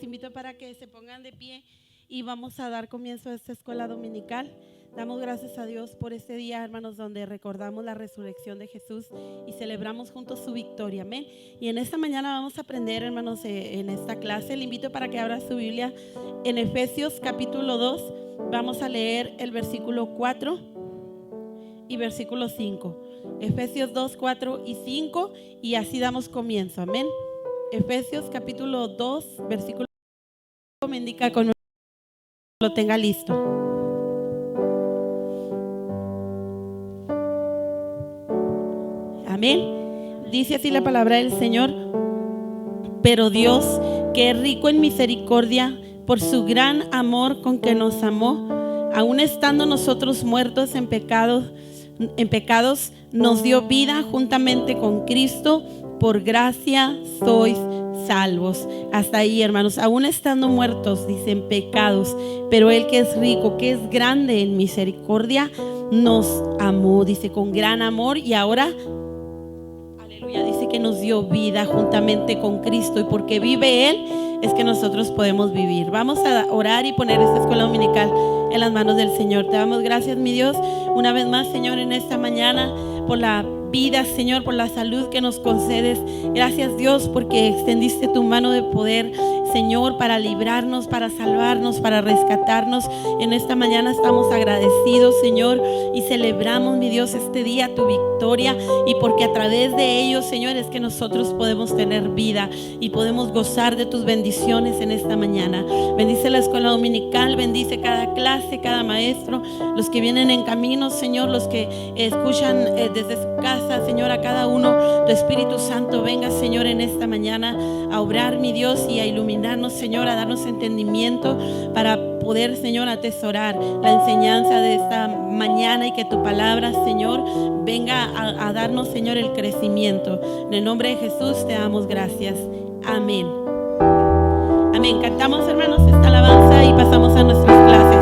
invito para que se pongan de pie y vamos a dar comienzo a esta escuela dominical. Damos gracias a Dios por este día, hermanos, donde recordamos la resurrección de Jesús y celebramos juntos su victoria. Amén. Y en esta mañana vamos a aprender, hermanos, en esta clase. Le invito para que abra su Biblia en Efesios capítulo 2. Vamos a leer el versículo 4 y versículo 5. Efesios 2, 4 y 5. Y así damos comienzo. Amén. Efesios capítulo 2, versículo 5. Me indica con lo tenga listo. Amén. Dice así la palabra del Señor: pero Dios, que es rico en misericordia, por su gran amor con que nos amó, aun estando nosotros muertos en pecados, nos dio vida juntamente con Cristo. Por gracia sois salvos. Hasta ahí, hermanos. Aún estando muertos, dicen, pecados, pero Él, que es rico, que es grande en misericordia, nos amó, dice, con gran amor. Y ahora, aleluya, dice que nos dio vida juntamente con Cristo, y porque vive Él es que nosotros podemos vivir. Vamos a orar y poner esta escuela dominical en las manos del Señor. Te damos gracias, mi Dios, una vez más, Señor, en esta mañana, por la vida, Señor, por la salud que nos concedes. Gracias, Dios, porque extendiste tu mano de poder, Señor, para librarnos, para salvarnos, para rescatarnos. En esta mañana estamos agradecidos, Señor, y celebramos, mi Dios, este día tu victoria, y porque a través de ellos, Señor, es que nosotros podemos tener vida y podemos gozar de tus bendiciones en esta mañana. Bendice la escuela dominical, bendice cada clase, cada maestro, los que vienen en camino, Señor, los que escuchan desde su casa, Señor, a cada uno. Tu Espíritu Santo venga, Señor, en esta mañana a obrar, mi Dios, y a iluminarnos, Señor, a darnos entendimiento para poder, Señor, atesorar la enseñanza de esta mañana, y que tu palabra, Señor, venga a darnos, Señor, el crecimiento. En el nombre de Jesús te damos gracias. Amén. Amén. Cantamos, hermanos, esta alabanza y pasamos a nuestras clases.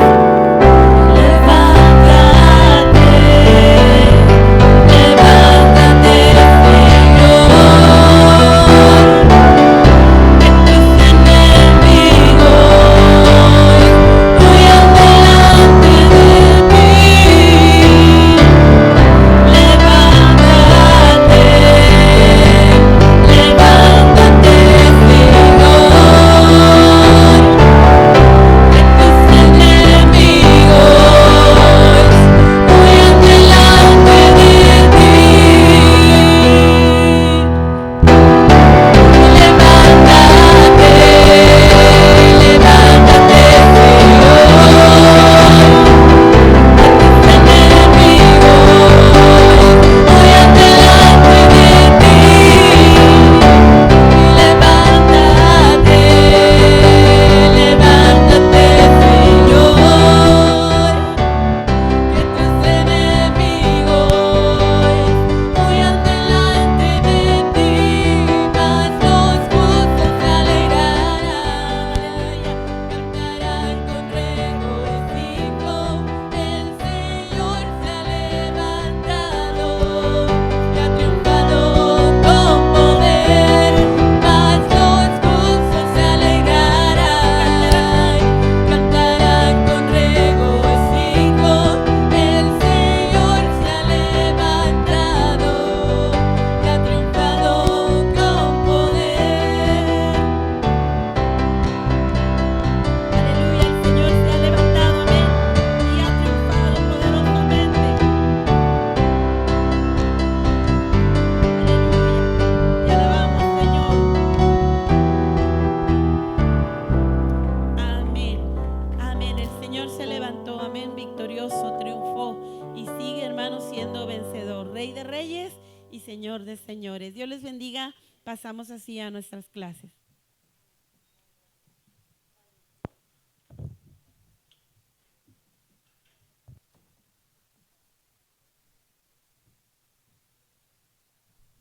Pasamos así a nuestras clases.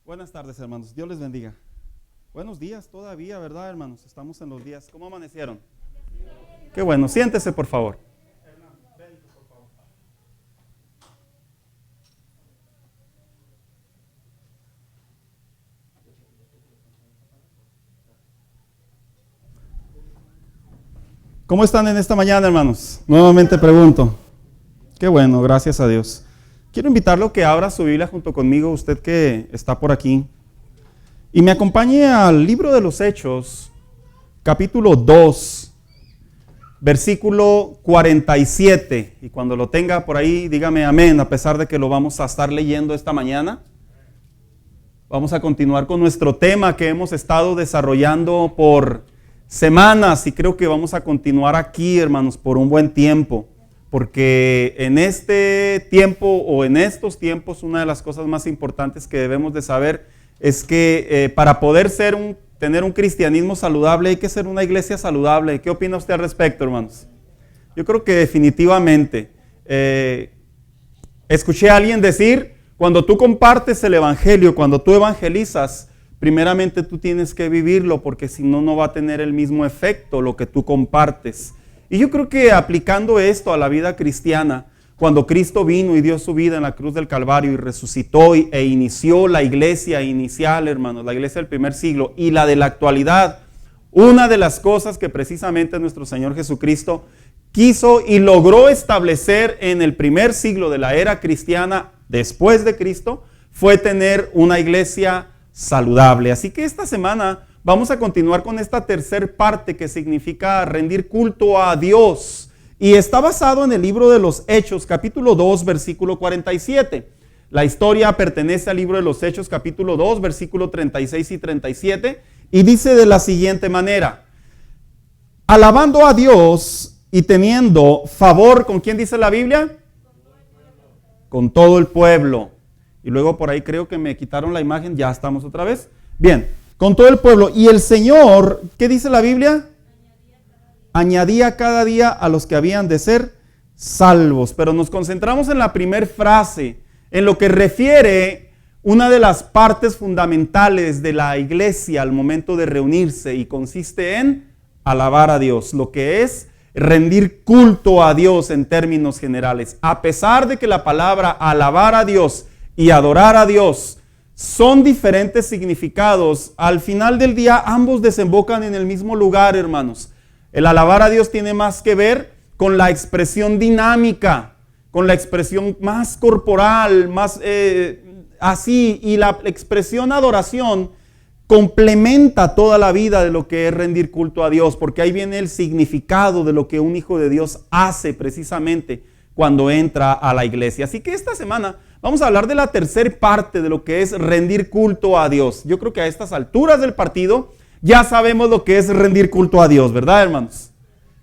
Buenas tardes, hermanos. Dios les bendiga. Buenos días todavía, ¿verdad, hermanos? Estamos en los días. ¿Cómo amanecieron? Qué bueno. Siéntese, por favor. ¿Cómo están en esta mañana, hermanos? Nuevamente pregunto. Qué bueno, gracias a Dios. Quiero invitarlo a que abra su Biblia junto conmigo, usted que está por aquí, y me acompañe al libro de los Hechos, capítulo 2, versículo 47. Y cuando lo tenga por ahí, dígame amén, a pesar de que lo vamos a estar leyendo esta mañana. Vamos a continuar con nuestro tema que hemos estado desarrollando por semanas y creo que vamos a continuar aquí, hermanos, por un buen tiempo. Porque en este tiempo o en estos tiempos una de las cosas más importantes que debemos de saber es que para poder tener un cristianismo saludable hay que ser una iglesia saludable. ¿Qué opina usted al respecto, hermanos? Yo creo que definitivamente escuché a alguien decir, cuando tú compartes el evangelio, cuando tú evangelizas, primeramente tú tienes que vivirlo porque si no, no va a tener el mismo efecto lo que tú compartes. Y yo creo que aplicando esto a la vida cristiana, cuando Cristo vino y dio su vida en la cruz del Calvario y resucitó e inició la iglesia inicial, hermanos, la iglesia del primer siglo y la de la actualidad, una de las cosas que precisamente nuestro Señor Jesucristo quiso y logró establecer en el primer siglo de la era cristiana después de Cristo fue tener una iglesia saludable. Así que esta semana vamos a continuar con esta tercer parte que significa rendir culto a Dios. Y está basado en el libro de los Hechos, capítulo 2, versículo 47. La historia pertenece al libro de los Hechos, capítulo 2, versículo 36 y 37. Y dice de la siguiente manera: alabando a Dios y teniendo favor, ¿con quién dice la Biblia? Con todo el pueblo. Y luego por ahí creo que me quitaron la imagen, ya estamos otra vez. Bien, con todo el pueblo. Y el Señor, ¿qué dice la Biblia? Añadía cada día a los que habían de ser salvos. Pero nos concentramos en la primera frase, en lo que refiere una de las partes fundamentales de la iglesia al momento de reunirse y consiste en alabar a Dios, lo que es rendir culto a Dios en términos generales. A pesar de que la palabra alabar a Dios y adorar a Dios son diferentes significados, al final del día ambos desembocan en el mismo lugar, hermanos. El alabar a Dios tiene más que ver con la expresión dinámica, con la expresión más corporal, más así, y la expresión adoración complementa toda la vida de lo que es rendir culto a Dios, porque ahí viene el significado de lo que un hijo de Dios hace precisamente cuando entra a la iglesia. Así que esta semana vamos a hablar de la tercera parte de lo que es rendir culto a Dios. Yo creo que a estas alturas del partido ya sabemos lo que es rendir culto a Dios, ¿verdad, hermanos?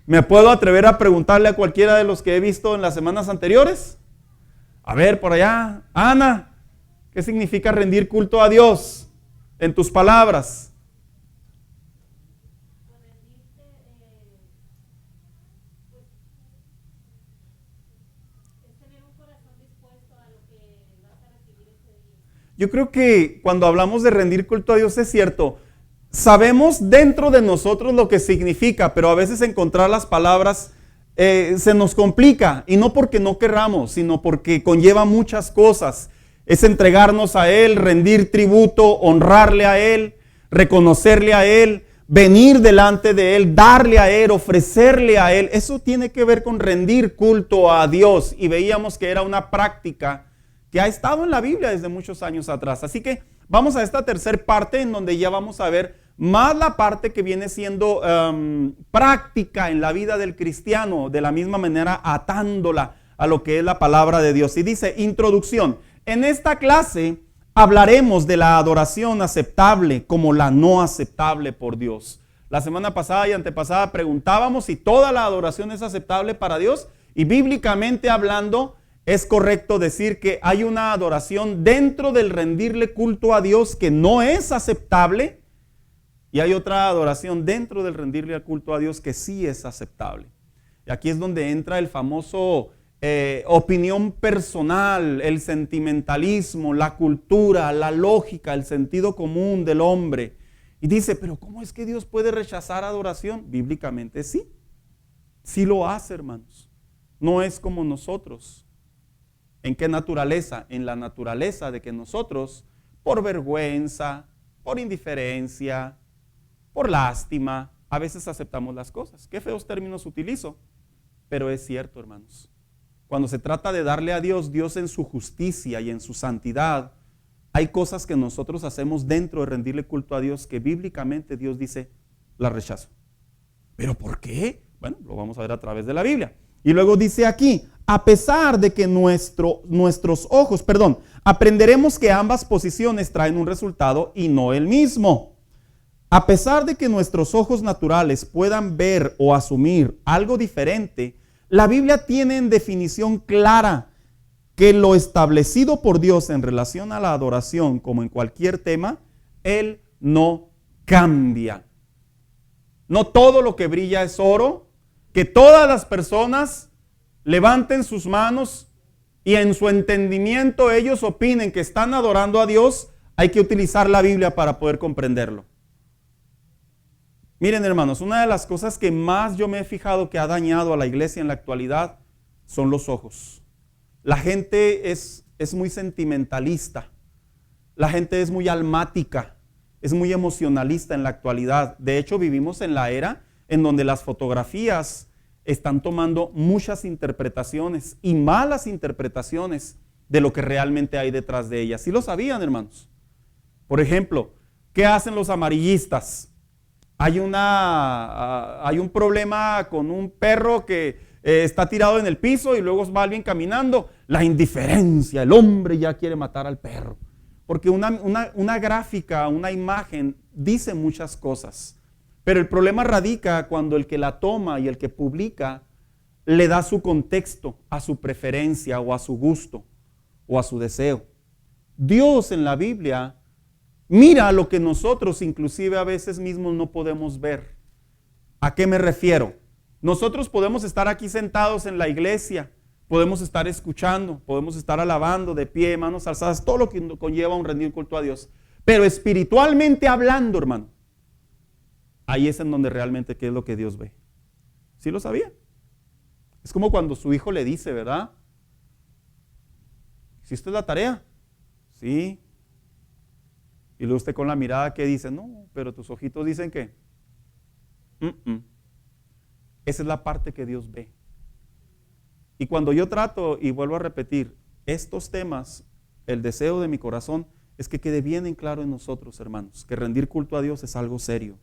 ¿Me puedo atrever a preguntarle a cualquiera de los que he visto en las semanas anteriores? A ver, por allá, Ana, ¿qué significa rendir culto a Dios? En tus palabras. Yo creo que cuando hablamos de rendir culto a Dios es cierto, sabemos dentro de nosotros lo que significa, pero a veces encontrar las palabras se nos complica, y no porque no querramos, sino porque conlleva muchas cosas. Es entregarnos a Él, rendir tributo, honrarle a Él, reconocerle a Él, venir delante de Él, darle a Él, ofrecerle a Él. Eso tiene que ver con rendir culto a Dios, y veíamos que era una práctica que ha estado en la Biblia desde muchos años atrás. Así que vamos a esta tercera parte en donde ya vamos a ver más la parte que viene siendo práctica en la vida del cristiano, de la misma manera atándola a lo que es la palabra de Dios. Y dice, introducción, en esta clase hablaremos de la adoración aceptable como la no aceptable por Dios. La semana pasada y antepasada preguntábamos si toda la adoración es aceptable para Dios, y bíblicamente hablando, es correcto decir que hay una adoración dentro del rendirle culto a Dios que no es aceptable, y hay otra adoración dentro del rendirle culto a Dios que sí es aceptable. Y aquí es donde entra el famoso opinión personal, el sentimentalismo, la cultura, la lógica, el sentido común del hombre. Y dice, pero ¿cómo es que Dios puede rechazar adoración? Bíblicamente sí, sí lo hace, hermanos. No es como nosotros. ¿En qué naturaleza? En la naturaleza de que nosotros, por vergüenza, por indiferencia, por lástima, a veces aceptamos las cosas. Qué feos términos utilizo, pero es cierto, hermanos. Cuando se trata de darle a Dios, Dios en su justicia y en su santidad, hay cosas que nosotros hacemos dentro de rendirle culto a Dios que bíblicamente Dios dice, las rechazo. ¿Pero por qué? Bueno, lo vamos a ver a través de la Biblia. Y luego dice aquí, a pesar de que aprenderemos que ambas posiciones traen un resultado y no el mismo. A pesar de que nuestros ojos naturales puedan ver o asumir algo diferente, la Biblia tiene en definición clara que lo establecido por Dios en relación a la adoración, como en cualquier tema, Él no cambia. No todo lo que brilla es oro, que todas las personas levanten sus manos y en su entendimiento ellos opinen que están adorando a Dios, hay que utilizar la Biblia para poder comprenderlo. Miren, hermanos, una de las cosas que más yo me he fijado que ha dañado a la iglesia en la actualidad son los ojos. La gente es muy sentimentalista, la gente es muy almática, es muy emocionalista en la actualidad. De hecho, vivimos en la era en donde las fotografías están tomando muchas interpretaciones y malas interpretaciones de lo que realmente hay detrás de ellas. ¿Sí lo sabían, hermanos? Por ejemplo, ¿qué hacen los amarillistas? Hay un problema con un perro que está tirado en el piso y luego va alguien caminando. La indiferencia, el hombre ya quiere matar al perro. Porque una gráfica, una imagen dice muchas cosas. Pero el problema radica cuando el que la toma y el que publica le da su contexto a su preferencia o a su gusto o a su deseo. Dios en la Biblia mira lo que nosotros inclusive a veces mismos no podemos ver. ¿A qué me refiero? Nosotros podemos estar aquí sentados en la iglesia, podemos estar escuchando, podemos estar alabando de pie, manos alzadas, todo lo que conlleva un rendir culto a Dios. Pero espiritualmente hablando, hermano, ahí es en donde realmente qué es lo que Dios ve. ¿Sí lo sabía? Es como cuando su hijo le dice, ¿verdad? ¿Hiciste la tarea? Sí. Y luego usted con la mirada que dice, no, pero tus ojitos dicen que. Esa es la parte que Dios ve. Y cuando yo trato, y vuelvo a repetir, estos temas, el deseo de mi corazón es que quede bien en claro en nosotros, hermanos, que rendir culto a Dios es algo serio.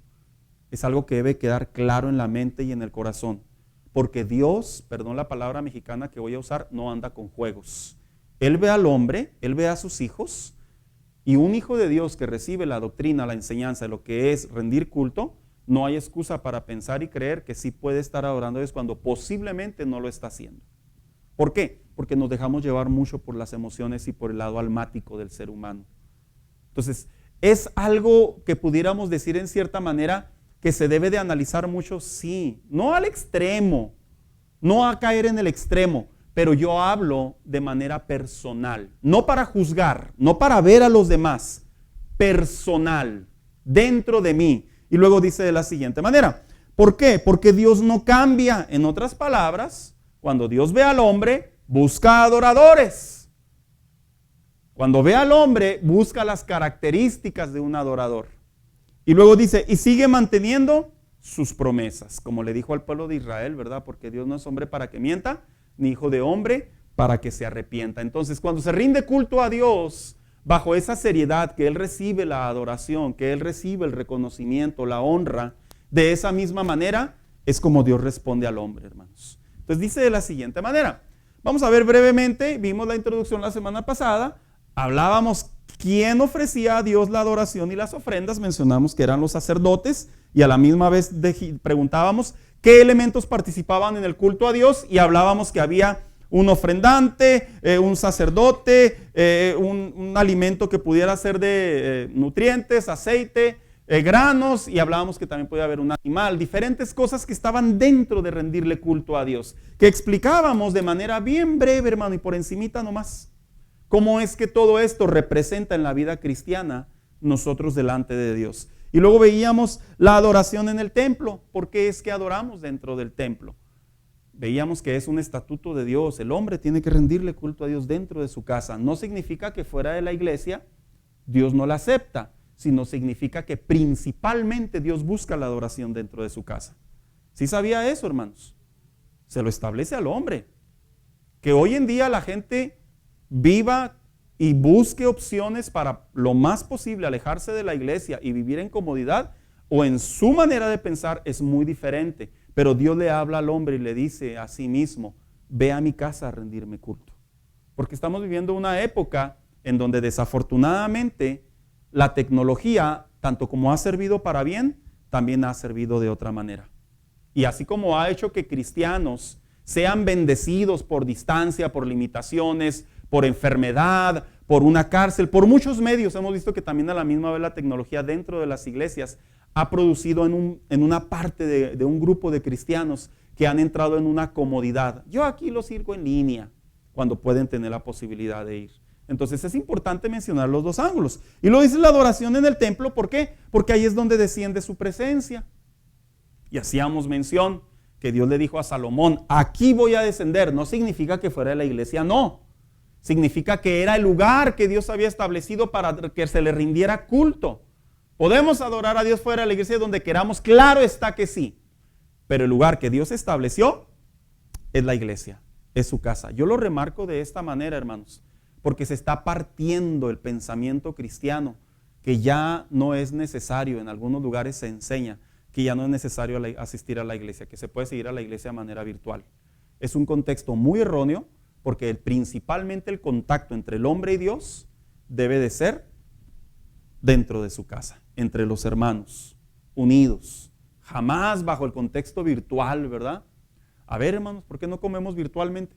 Es algo que debe quedar claro en la mente y en el corazón. Porque Dios, perdón la palabra mexicana que voy a usar, no anda con juegos. Él ve al hombre, Él ve a sus hijos, y un hijo de Dios que recibe la doctrina, la enseñanza de lo que es rendir culto, no hay excusa para pensar y creer que sí puede estar adorando a Dios cuando posiblemente no lo está haciendo. ¿Por qué? Porque nos dejamos llevar mucho por las emociones y por el lado almático del ser humano. Entonces, es algo que pudiéramos decir en cierta manera que se debe de analizar mucho, sí, no al extremo, no a caer en el extremo, pero yo hablo de manera personal, no para juzgar, no para ver a los demás, personal, dentro de mí. Y luego dice de la siguiente manera, ¿por qué? Porque Dios no cambia. En otras palabras, cuando Dios ve al hombre, busca adoradores. Cuando ve al hombre, busca las características de un adorador. Y luego dice, y sigue manteniendo sus promesas, como le dijo al pueblo de Israel, ¿verdad? Porque Dios no es hombre para que mienta, ni hijo de hombre para que se arrepienta. Entonces, cuando se rinde culto a Dios, bajo esa seriedad que Él recibe la adoración, que Él recibe el reconocimiento, la honra, de esa misma manera, es como Dios responde al hombre, hermanos. Entonces dice de la siguiente manera, vamos a ver brevemente, vimos la introducción la semana pasada, hablábamos quién ofrecía a Dios la adoración y las ofrendas, mencionamos que eran los sacerdotes y a la misma vez preguntábamos qué elementos participaban en el culto a Dios y hablábamos que había un ofrendante, un sacerdote, un alimento que pudiera ser de nutrientes, aceite, granos, y hablábamos que también podía haber un animal, diferentes cosas que estaban dentro de rendirle culto a Dios, que explicábamos de manera bien breve, hermano, y por encimita nomás, cómo es que todo esto representa en la vida cristiana nosotros delante de Dios. Y luego veíamos la adoración en el templo. ¿Por qué es que adoramos dentro del templo? Veíamos que es un estatuto de Dios. El hombre tiene que rendirle culto a Dios dentro de su casa. No significa que fuera de la iglesia Dios no la acepta. sino significa que principalmente Dios busca la adoración dentro de su casa. ¿Sí sabía eso, hermanos? Se lo establece al hombre. Que hoy en día la gente viva y busque opciones para lo más posible alejarse de la iglesia y vivir en comodidad o en su manera de pensar es muy diferente. Pero Dios le habla al hombre y le dice a sí mismo, ve a mi casa a rendirme culto. Porque estamos viviendo una época en donde desafortunadamente la tecnología, tanto como ha servido para bien, también ha servido de otra manera. Y así como ha hecho que cristianos sean bendecidos por distancia, por limitaciones, por enfermedad, por una cárcel, por muchos medios, hemos visto que también a la misma vez la tecnología dentro de las iglesias ha producido en una parte de un grupo de cristianos que han entrado en una comodidad. Yo aquí los sirvo en línea cuando pueden tener la posibilidad de ir. Entonces es importante mencionar los dos ángulos. Y lo dice la adoración en el templo, ¿por qué? Porque ahí es donde desciende su presencia. Y hacíamos mención que Dios le dijo a Salomón, aquí voy a descender. No significa que fuera de la iglesia, no. Significa que era el lugar que Dios había establecido para que se le rindiera culto. ¿Podemos adorar a Dios fuera de la iglesia donde queramos? Claro está que sí. Pero el lugar que Dios estableció es la iglesia, es su casa. Yo lo remarco de esta manera, hermanos, porque se está partiendo el pensamiento cristiano, que ya no es necesario, en algunos lugares se enseña, que ya no es necesario asistir a la iglesia, que se puede seguir a la iglesia de manera virtual. Es un contexto muy erróneo, porque principalmente el contacto entre el hombre y Dios debe de ser dentro de su casa, entre los hermanos, unidos, jamás bajo el contexto virtual, ¿verdad? A ver, hermanos, ¿por qué no comemos virtualmente?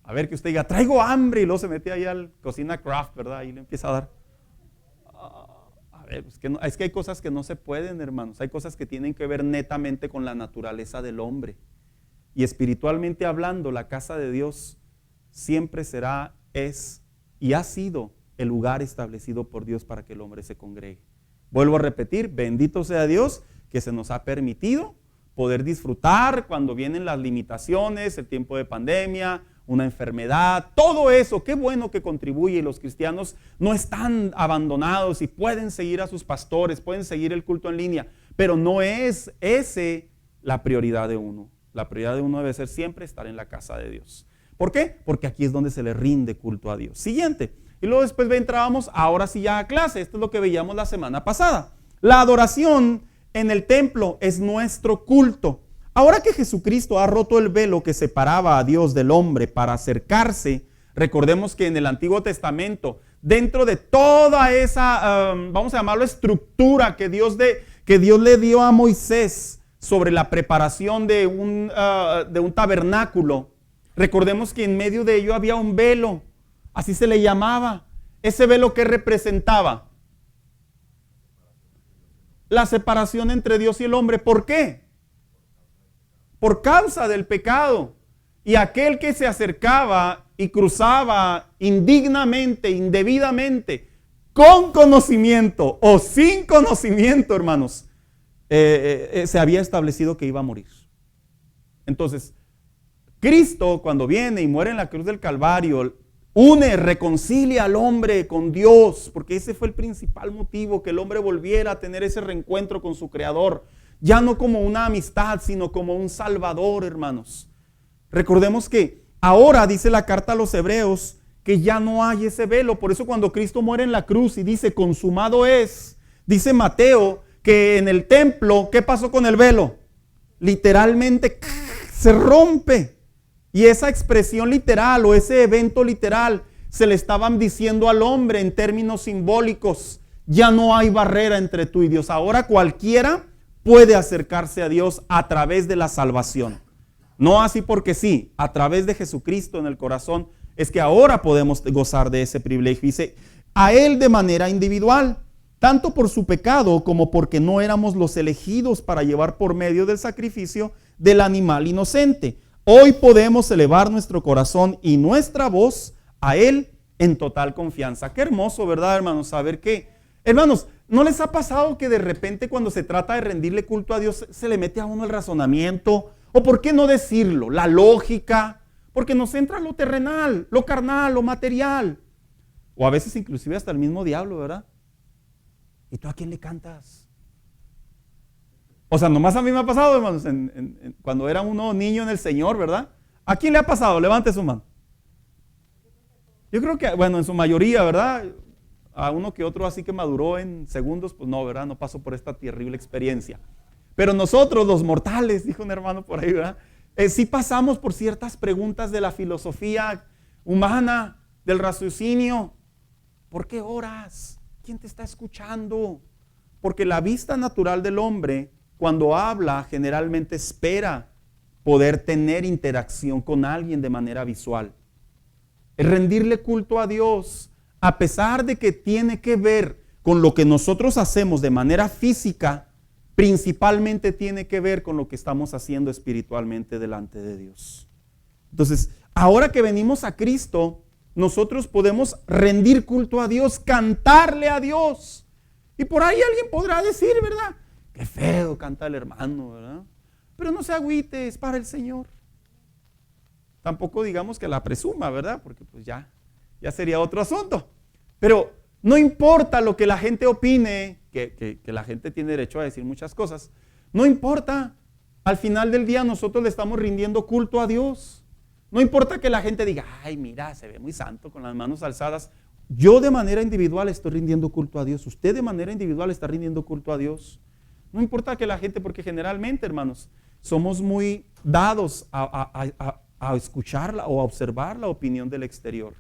A ver, que usted diga, traigo hambre, y luego se mete ahí al cocina craft, ¿verdad? Y le empieza a dar. A ver, es que hay cosas que no se pueden, hermanos. Hay cosas que tienen que ver netamente con la naturaleza del hombre. Y espiritualmente hablando, la casa de Dios siempre será, es y ha sido el lugar establecido por Dios para que el hombre se congregue. Vuelvo a repetir, bendito sea Dios que se nos ha permitido poder disfrutar cuando vienen las limitaciones, el tiempo de pandemia, una enfermedad, todo eso, qué bueno que contribuye, y los cristianos no están abandonados y pueden seguir a sus pastores, pueden seguir el culto en línea, pero no es ese la prioridad de uno. La prioridad de uno debe ser siempre estar en la casa de Dios. ¿Por qué? Porque aquí es donde se le rinde culto a Dios. Siguiente. Y luego después entrábamos ahora sí ya a clase. Esto es lo que veíamos la semana pasada. La adoración en el templo es nuestro culto. Ahora que Jesucristo ha roto el velo que separaba a Dios del hombre para acercarse, recordemos que en el Antiguo Testamento, dentro de toda esa, vamos a llamarlo estructura que Dios le dio a Moisés sobre la preparación de un tabernáculo, recordemos que en medio de ello había un velo, así se le llamaba. Ese velo que representaba la separación entre Dios y el hombre. ¿Por qué? Por causa del pecado. Y aquel que se acercaba y cruzaba indignamente, indebidamente, con conocimiento o sin conocimiento, hermanos, se había establecido que iba a morir. Entonces, Cristo, cuando viene y muere en la cruz del Calvario, reconcilia al hombre con Dios, porque ese fue el principal motivo, que el hombre volviera a tener ese reencuentro con su Creador, ya no como una amistad, sino como un Salvador, hermanos. Recordemos que ahora dice la carta a los Hebreos que ya no hay ese velo. Por eso cuando Cristo muere en la cruz y dice consumado es, dice Mateo que en el templo, ¿qué pasó con el velo? Literalmente se rompe. Y esa expresión literal o ese evento literal se le estaban diciendo al hombre en términos simbólicos. Ya no hay barrera entre tú y Dios. Ahora cualquiera puede acercarse a Dios a través de la salvación. No así porque sí, a través de Jesucristo en el corazón es que ahora podemos gozar de ese privilegio. Dice, a Él de manera individual, tanto por su pecado como porque no éramos los elegidos para llevar por medio del sacrificio del animal inocente. Hoy podemos elevar nuestro corazón y nuestra voz a Él en total confianza. Qué hermoso, ¿verdad, hermanos? Saber que, hermanos, ¿no les ha pasado que de repente cuando se trata de rendirle culto a Dios se le mete a uno el razonamiento? ¿O por qué no decirlo? La lógica, porque nos entra lo terrenal, lo carnal, lo material. O a veces inclusive hasta el mismo diablo, ¿verdad? ¿Y tú a quién le cantas? O sea, nomás a mí me ha pasado, hermanos, cuando era uno niño en el Señor, ¿verdad? ¿A quién le ha pasado? Levante su mano. Yo creo que, bueno, en su mayoría, ¿verdad? A uno que otro así que maduró en segundos, pues no, ¿verdad? No pasó por esta terrible experiencia. Pero nosotros, los mortales, dijo un hermano por ahí, ¿verdad? Sí pasamos por ciertas preguntas de la filosofía humana, del raciocinio. ¿Por qué oras? ¿Quién te está escuchando? Porque la vista natural del hombre, cuando habla, generalmente espera poder tener interacción con alguien de manera visual. El rendirle culto a Dios, a pesar de que tiene que ver con lo que nosotros hacemos de manera física, principalmente tiene que ver con lo que estamos haciendo espiritualmente delante de Dios. Entonces, ahora que venimos a Cristo, nosotros podemos rendir culto a Dios, cantarle a Dios. Y por ahí alguien podrá decir, ¿verdad? Qué feo canta el hermano, ¿verdad? Pero no se agüite, es para el Señor. Tampoco digamos que la presuma, ¿verdad? Porque pues ya sería otro asunto. Pero no importa lo que la gente opine, que la gente tiene derecho a decir muchas cosas. No importa. Al final del día nosotros le estamos rindiendo culto a Dios. No importa que la gente diga, ay, mira, se ve muy santo con las manos alzadas. Yo de manera individual estoy rindiendo culto a Dios. Usted de manera individual está rindiendo culto a Dios. No importa que la gente, porque generalmente, hermanos, somos muy dados a escucharla o a observar la opinión del exterior.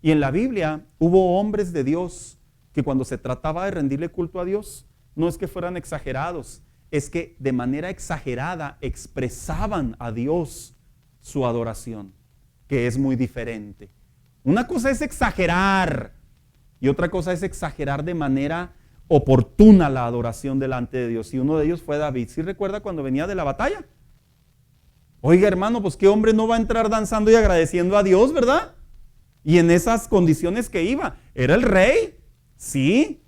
Y en la Biblia hubo hombres de Dios que cuando se trataba de rendirle culto a Dios, no es que fueran exagerados, es que de manera exagerada expresaban a Dios su adoración, que es muy diferente. Una cosa es exagerar y otra cosa es exagerar de manera oportuna la adoración delante de Dios. Y uno de ellos fue David. ¿Sí recuerda cuando venía de la batalla? Oiga, hermano, pues qué hombre no va a entrar danzando y agradeciendo a Dios, ¿verdad? Y en esas condiciones que iba, era el rey, sí,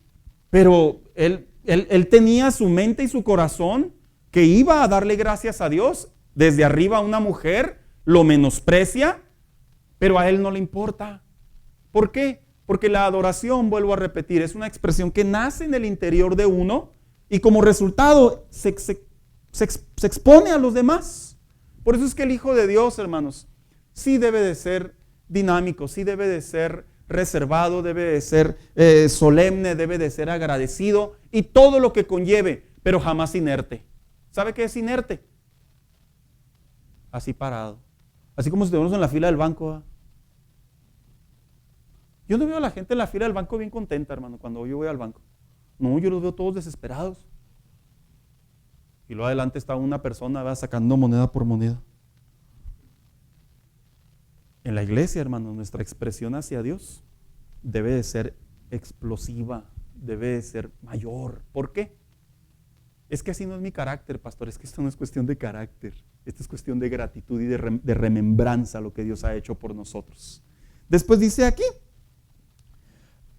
pero él tenía su mente y su corazón que iba a darle gracias a Dios. Desde arriba una mujer lo menosprecia, pero a él no le importa. ¿Por qué? Porque la adoración, vuelvo a repetir, es una expresión que nace en el interior de uno y como resultado se expone a los demás. Por eso es que el Hijo de Dios, hermanos, sí debe de ser dinámico, sí debe de ser reservado, debe de ser solemne, debe de ser agradecido y todo lo que conlleve, pero jamás inerte. ¿Sabe qué es inerte? Así parado. Así como si estuviéramos en la fila del banco. Yo no veo a la gente en la fila del banco bien contenta, hermano, cuando yo voy al banco. No, yo los veo todos desesperados. Y luego adelante está una persona, va sacando moneda por moneda. En la iglesia, hermano, nuestra expresión hacia Dios debe de ser explosiva, debe de ser mayor. ¿Por qué? Es que así no es mi carácter, pastor, es que esto no es cuestión de carácter, esto es cuestión de gratitud y de remembranza a lo que Dios ha hecho por nosotros. Después dice aquí,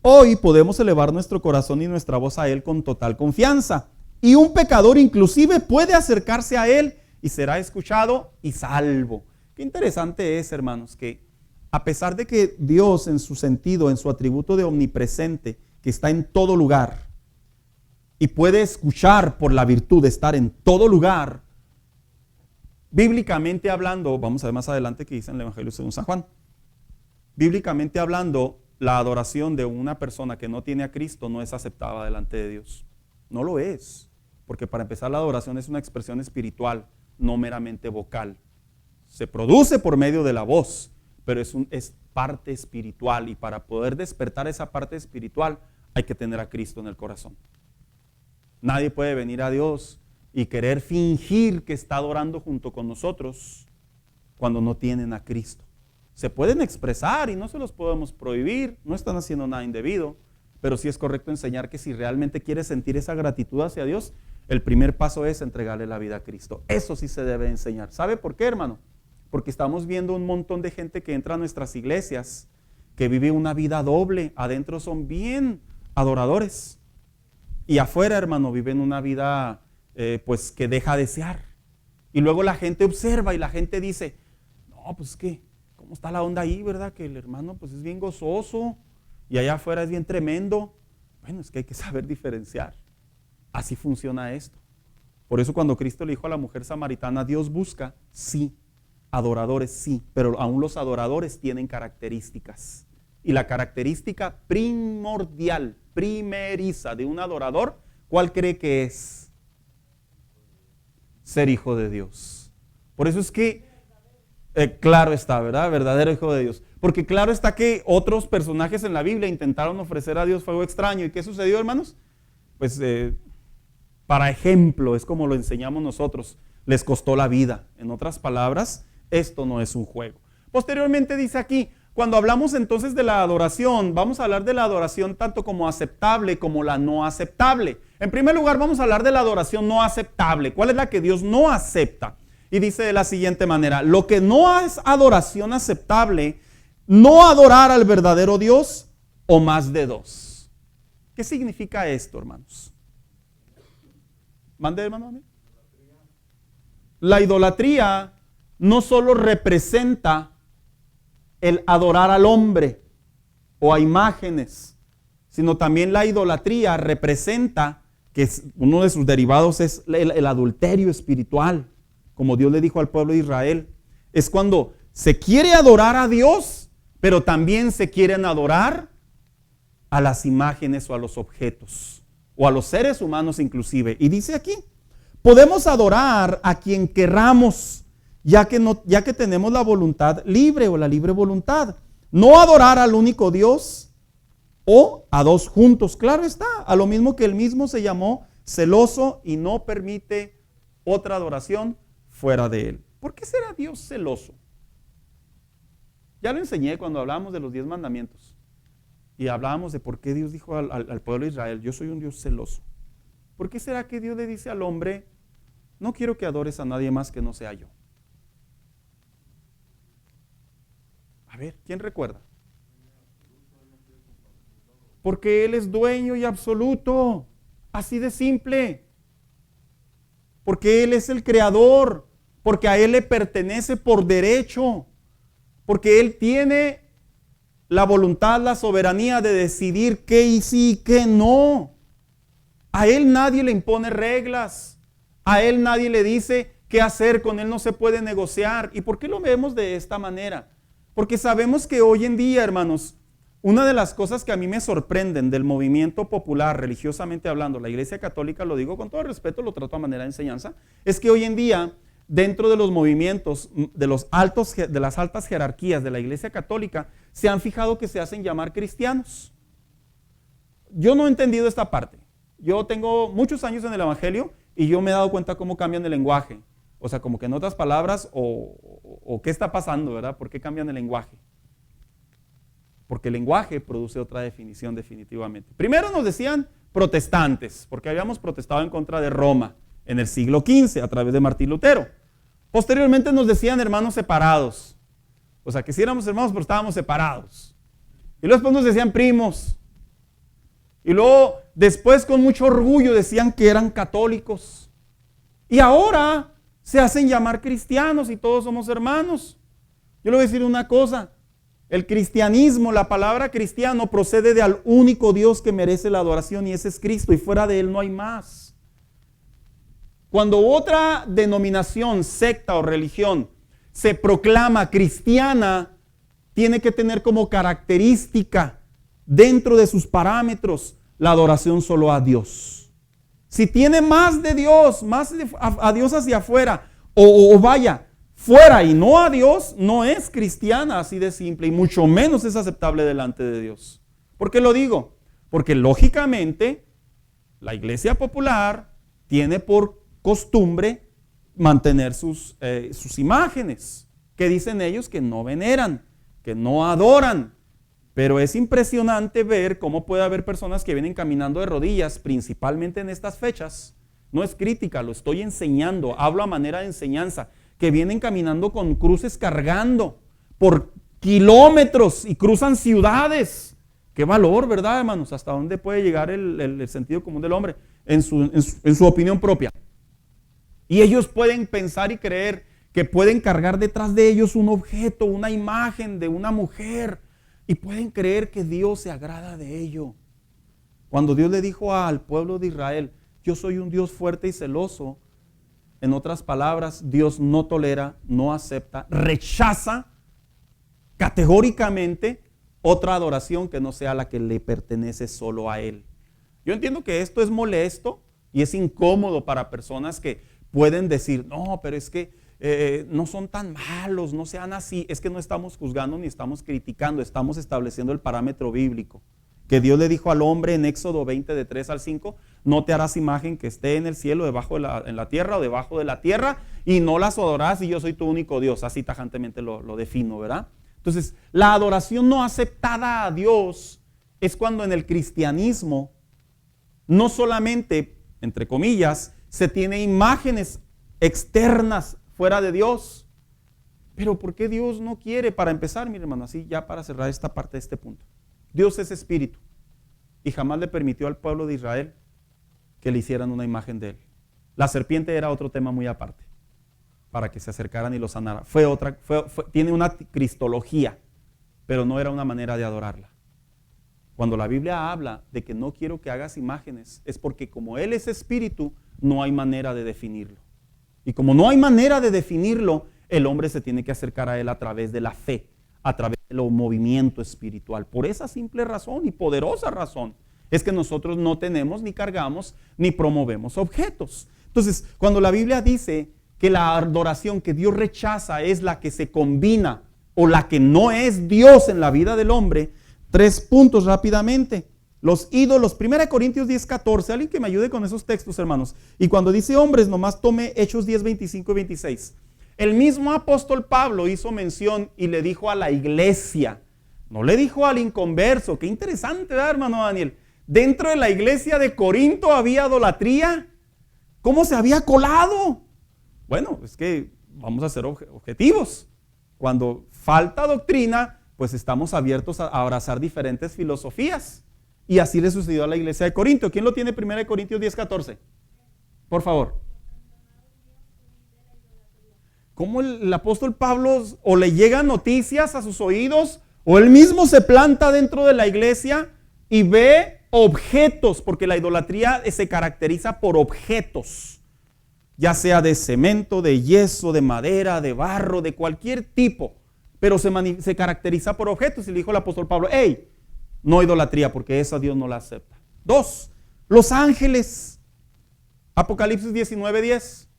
hoy podemos elevar nuestro corazón y nuestra voz a Él con total confianza. Y un pecador inclusive puede acercarse a Él y será escuchado y salvo. Qué interesante es, hermanos, que a pesar de que Dios en su sentido, en su atributo de omnipresente, que está en todo lugar y puede escuchar por la virtud de estar en todo lugar, bíblicamente hablando, vamos a ver más adelante que dice en el Evangelio según San Juan, bíblicamente hablando, la adoración de una persona que no tiene a Cristo no es aceptada delante de Dios. No lo es, porque para empezar la adoración es una expresión espiritual, no meramente vocal. Se produce por medio de la voz, pero es parte espiritual y para poder despertar esa parte espiritual hay que tener a Cristo en el corazón. Nadie puede venir a Dios y querer fingir que está adorando junto con nosotros cuando no tienen a Cristo. Se pueden expresar y no se los podemos prohibir, no están haciendo nada indebido, pero sí es correcto enseñar que si realmente quieres sentir esa gratitud hacia Dios, el primer paso es entregarle la vida a Cristo. Eso sí se debe enseñar. ¿Sabe por qué, hermano? Porque estamos viendo un montón de gente que entra a nuestras iglesias, que vive una vida doble. Adentro son bien adoradores. Y afuera, hermano, viven una vida pues que deja a desear. Y luego la gente observa y la gente dice, no, pues es que, ¿cómo está la onda ahí, verdad? Que el hermano pues es bien gozoso, y allá afuera es bien tremendo. Bueno, es que hay que saber diferenciar. Así funciona esto. Por eso cuando Cristo le dijo a la mujer samaritana, Dios busca, sí, adoradores, sí, pero aún los adoradores tienen características. Y la característica primordial, primeriza de un adorador, ¿cuál cree que es? Ser hijo de Dios. Por eso es que, claro está, ¿verdad? Verdadero hijo de Dios. Porque claro está que otros personajes en la Biblia intentaron ofrecer a Dios fuego extraño. ¿Y qué sucedió, hermanos? Pues para ejemplo, es como lo enseñamos nosotros, les costó la vida. En otras palabras, esto no es un juego. Posteriormente dice aquí, cuando hablamos entonces de la adoración, vamos a hablar de la adoración tanto como aceptable como la no aceptable. En primer lugar, vamos a hablar de la adoración no aceptable. ¿Cuál es la que Dios no acepta? Y dice de la siguiente manera, lo que no es adoración aceptable, no adorar al verdadero Dios o más de dos. ¿Qué significa esto, hermanos? Mande, hermano. La idolatría no solo representa el adorar al hombre o a imágenes, sino también la idolatría representa que uno de sus derivados es el adulterio espiritual, como Dios le dijo al pueblo de Israel. Es cuando se quiere adorar a Dios, pero también se quieren adorar a las imágenes o a los objetos, o a los seres humanos inclusive. Y dice aquí, podemos adorar a quien querramos, ya que tenemos la voluntad libre o la libre voluntad. No adorar al único Dios o a dos juntos. Claro está, a lo mismo que él mismo se llamó celoso y no permite otra adoración fuera de él. ¿Por qué será Dios celoso? Ya lo enseñé cuando hablábamos de los 10 mandamientos. Y hablábamos de por qué Dios dijo al pueblo de Israel, yo soy un Dios celoso. ¿Por qué será que Dios le dice al hombre, no quiero que adores a nadie más que no sea yo? A ver, ¿quién recuerda? Porque Él es dueño y absoluto, así de simple. Porque Él es el creador, porque a Él le pertenece por derecho, porque Él tiene la voluntad, la soberanía de decidir qué y sí y qué no. A Él nadie le impone reglas. A Él nadie le dice qué hacer. Con Él no se puede negociar. ¿Y por qué lo vemos de esta manera? Porque sabemos que hoy en día, hermanos, una de las cosas que a mí me sorprenden del movimiento popular, religiosamente hablando, la Iglesia Católica, lo digo con todo respeto, lo trato a manera de enseñanza, es que hoy en día, dentro de los movimientos de las altas jerarquías de la Iglesia Católica, se han fijado que se hacen llamar cristianos. Yo no he entendido esta parte. Yo tengo muchos años en el Evangelio y yo me he dado cuenta cómo cambian el lenguaje. O sea, como que en otras palabras, o qué está pasando, ¿verdad? ¿Por qué cambian el lenguaje? Porque el lenguaje produce otra definición definitivamente. Primero nos decían protestantes, porque habíamos protestado en contra de Roma en el siglo XV a través de Martín Lutero. Posteriormente nos decían hermanos separados. O sea, que sí éramos hermanos, pero estábamos separados. Y luego después nos decían primos. Y luego, después con mucho orgullo decían que eran católicos. Y ahora se hacen llamar cristianos y todos somos hermanos. Yo le voy a decir una cosa. El cristianismo, la palabra cristiano, procede del único Dios que merece la adoración y ese es Cristo. Y fuera de Él no hay más. Cuando otra denominación, secta o religión se proclama cristiana, tiene que tener como característica dentro de sus parámetros la adoración solo a Dios. Si tiene más de Dios, más a Dios hacia afuera, o vaya, fuera y no a Dios, no es cristiana, así de simple, y mucho menos es aceptable delante de Dios. ¿Por qué lo digo? Porque lógicamente la iglesia popular tiene por costumbre mantener sus imágenes, que dicen ellos que no veneran, que no adoran. Pero es impresionante ver cómo puede haber personas que vienen caminando de rodillas, principalmente en estas fechas. No es crítica, lo estoy enseñando, hablo a manera de enseñanza, que vienen caminando con cruces cargando por kilómetros y cruzan ciudades. Qué valor, ¿verdad, hermanos? ¿Hasta dónde puede llegar el sentido común del hombre en su opinión propia? Y ellos pueden pensar y creer que pueden cargar detrás de ellos un objeto, una imagen de una mujer, y pueden creer que Dios se agrada de ello. Cuando Dios le dijo al pueblo de Israel, yo soy un Dios fuerte y celoso, en otras palabras, Dios no tolera, no acepta, rechaza categóricamente otra adoración que no sea la que le pertenece solo a Él. Yo entiendo que esto es molesto y es incómodo para personas que pueden decir, no, pero es que no son tan malos, no sean así. Es que no estamos juzgando ni estamos criticando, estamos estableciendo el parámetro bíblico. Que Dios le dijo al hombre en Éxodo 20, de 3 al 5, no te harás imagen que esté en el cielo, en la tierra o debajo de la tierra, y no las adorarás y yo soy tu único Dios. Así tajantemente lo defino, ¿verdad? Entonces, la adoración no aceptada a Dios es cuando en el cristianismo no solamente, entre comillas, se tiene imágenes externas fuera de Dios. Pero ¿por qué Dios no quiere? Para empezar, mi hermano, así ya para cerrar esta parte de este punto. Dios es espíritu y jamás le permitió al pueblo de Israel que le hicieran una imagen de Él. La serpiente era otro tema muy aparte, para que se acercaran y lo sanaran. Tiene una cristología, pero no era una manera de adorarla. Cuando la Biblia habla de que no quiero que hagas imágenes, es porque como Él es espíritu, no hay manera de definirlo. Y como no hay manera de definirlo, el hombre se tiene que acercar a Él a través de la fe, a través del movimiento espiritual. Por esa simple razón y poderosa razón es que nosotros no tenemos, ni cargamos, ni promovemos objetos. Entonces, cuando la Biblia dice que la adoración que Dios rechaza es la que se combina o la que no es Dios en la vida del hombre, 3 puntos rápidamente. Los ídolos, 1 Corintios 10, 14, alguien que me ayude con esos textos, hermanos. Y cuando dice hombres, nomás tome Hechos 10, 25 y 26. El mismo apóstol Pablo hizo mención y le dijo a la iglesia, no le dijo al inconverso. Qué interesante, ¿verdad, hermano Daniel? Dentro de la iglesia de Corinto había idolatría. ¿Cómo se había colado? Bueno, es que vamos a ser objetivos. Cuando falta doctrina, pues estamos abiertos a abrazar diferentes filosofías. Y así le sucedió a la iglesia de Corinto. ¿Quién lo tiene? 1 Corintios 10, 14. Por favor. ¿Cómo el apóstol Pablo o le llegan noticias a sus oídos o él mismo se planta dentro de la iglesia y ve objetos? Porque la idolatría se caracteriza por objetos, ya sea de cemento, de yeso, de madera, de barro, de cualquier tipo, pero se caracteriza por objetos. Y le dijo el apóstol Pablo, hey, no idolatría, porque esa Dios no la acepta. 2, los ángeles. Apocalipsis 19, 10.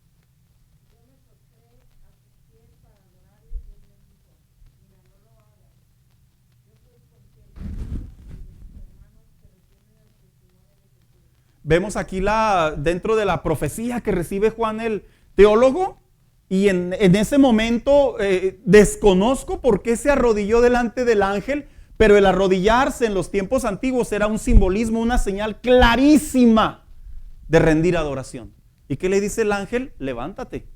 Vemos aquí dentro de la profecía que recibe Juan el teólogo, y en ese momento desconozco por qué se arrodilló delante del ángel, pero el arrodillarse en los tiempos antiguos era un simbolismo, una señal clarísima de rendir adoración. ¿Y qué le dice el ángel? Levántate.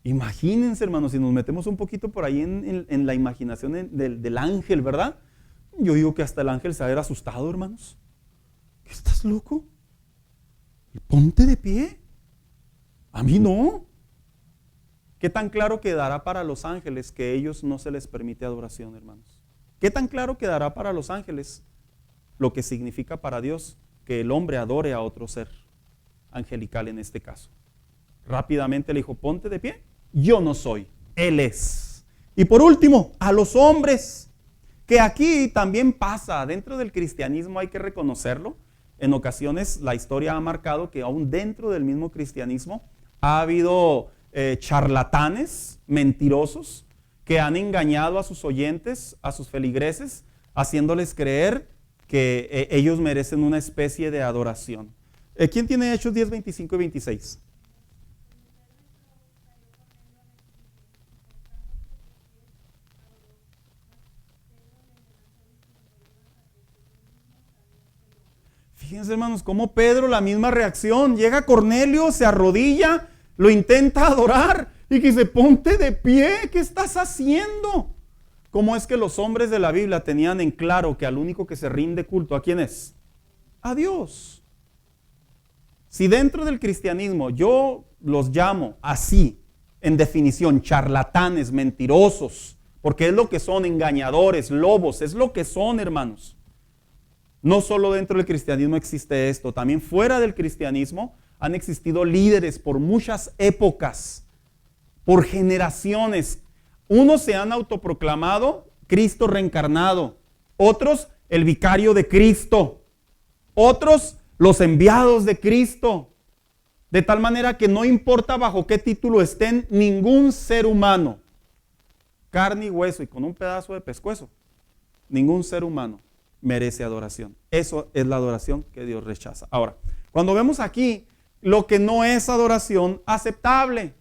Imagínense, hermanos, si nos metemos un poquito por ahí en la imaginación del ángel, ¿verdad? Yo digo que hasta el ángel se va a ver asustado, hermanos. ¿Qué, estás loco? Ponte de pie. A mí no. ¿Qué tan claro quedará para los ángeles que a ellos no se les permite adoración, hermanos? ¿Qué tan claro quedará para los ángeles lo que significa para Dios que el hombre adore a otro ser angelical en este caso? Rápidamente le dijo, ponte de pie. Yo no soy, Él es. Y por último, a los hombres, que aquí también pasa, dentro del cristianismo hay que reconocerlo. En ocasiones la historia ha marcado que aún dentro del mismo cristianismo ha habido charlatanes, mentirosos, que han engañado a sus oyentes, a sus feligreses, haciéndoles creer que ellos merecen una especie de adoración. ¿Quién tiene Hechos 10, 25 y 26? Fíjense, hermanos, cómo Pedro, la misma reacción. Llega Cornelio, se arrodilla, lo intenta adorar y dice, ponte de pie, ¿qué estás haciendo? ¿Cómo es que los hombres de la Biblia tenían en claro que al único que se rinde culto, ¿a quién es? A Dios. Si dentro del cristianismo yo los llamo así, en definición, charlatanes, mentirosos, porque es lo que son, engañadores, lobos, es lo que son, hermanos. No solo dentro del cristianismo existe esto, también fuera del cristianismo han existido líderes por muchas épocas, por generaciones. Unos se han autoproclamado Cristo reencarnado, otros el vicario de Cristo, otros los enviados de Cristo. De tal manera que no importa bajo qué título estén, ningún ser humano, carne y hueso y con un pedazo de pescuezo, ningún ser humano merece adoración. Eso es la adoración que Dios rechaza. Ahora, cuando vemos aquí lo que no es adoración aceptable,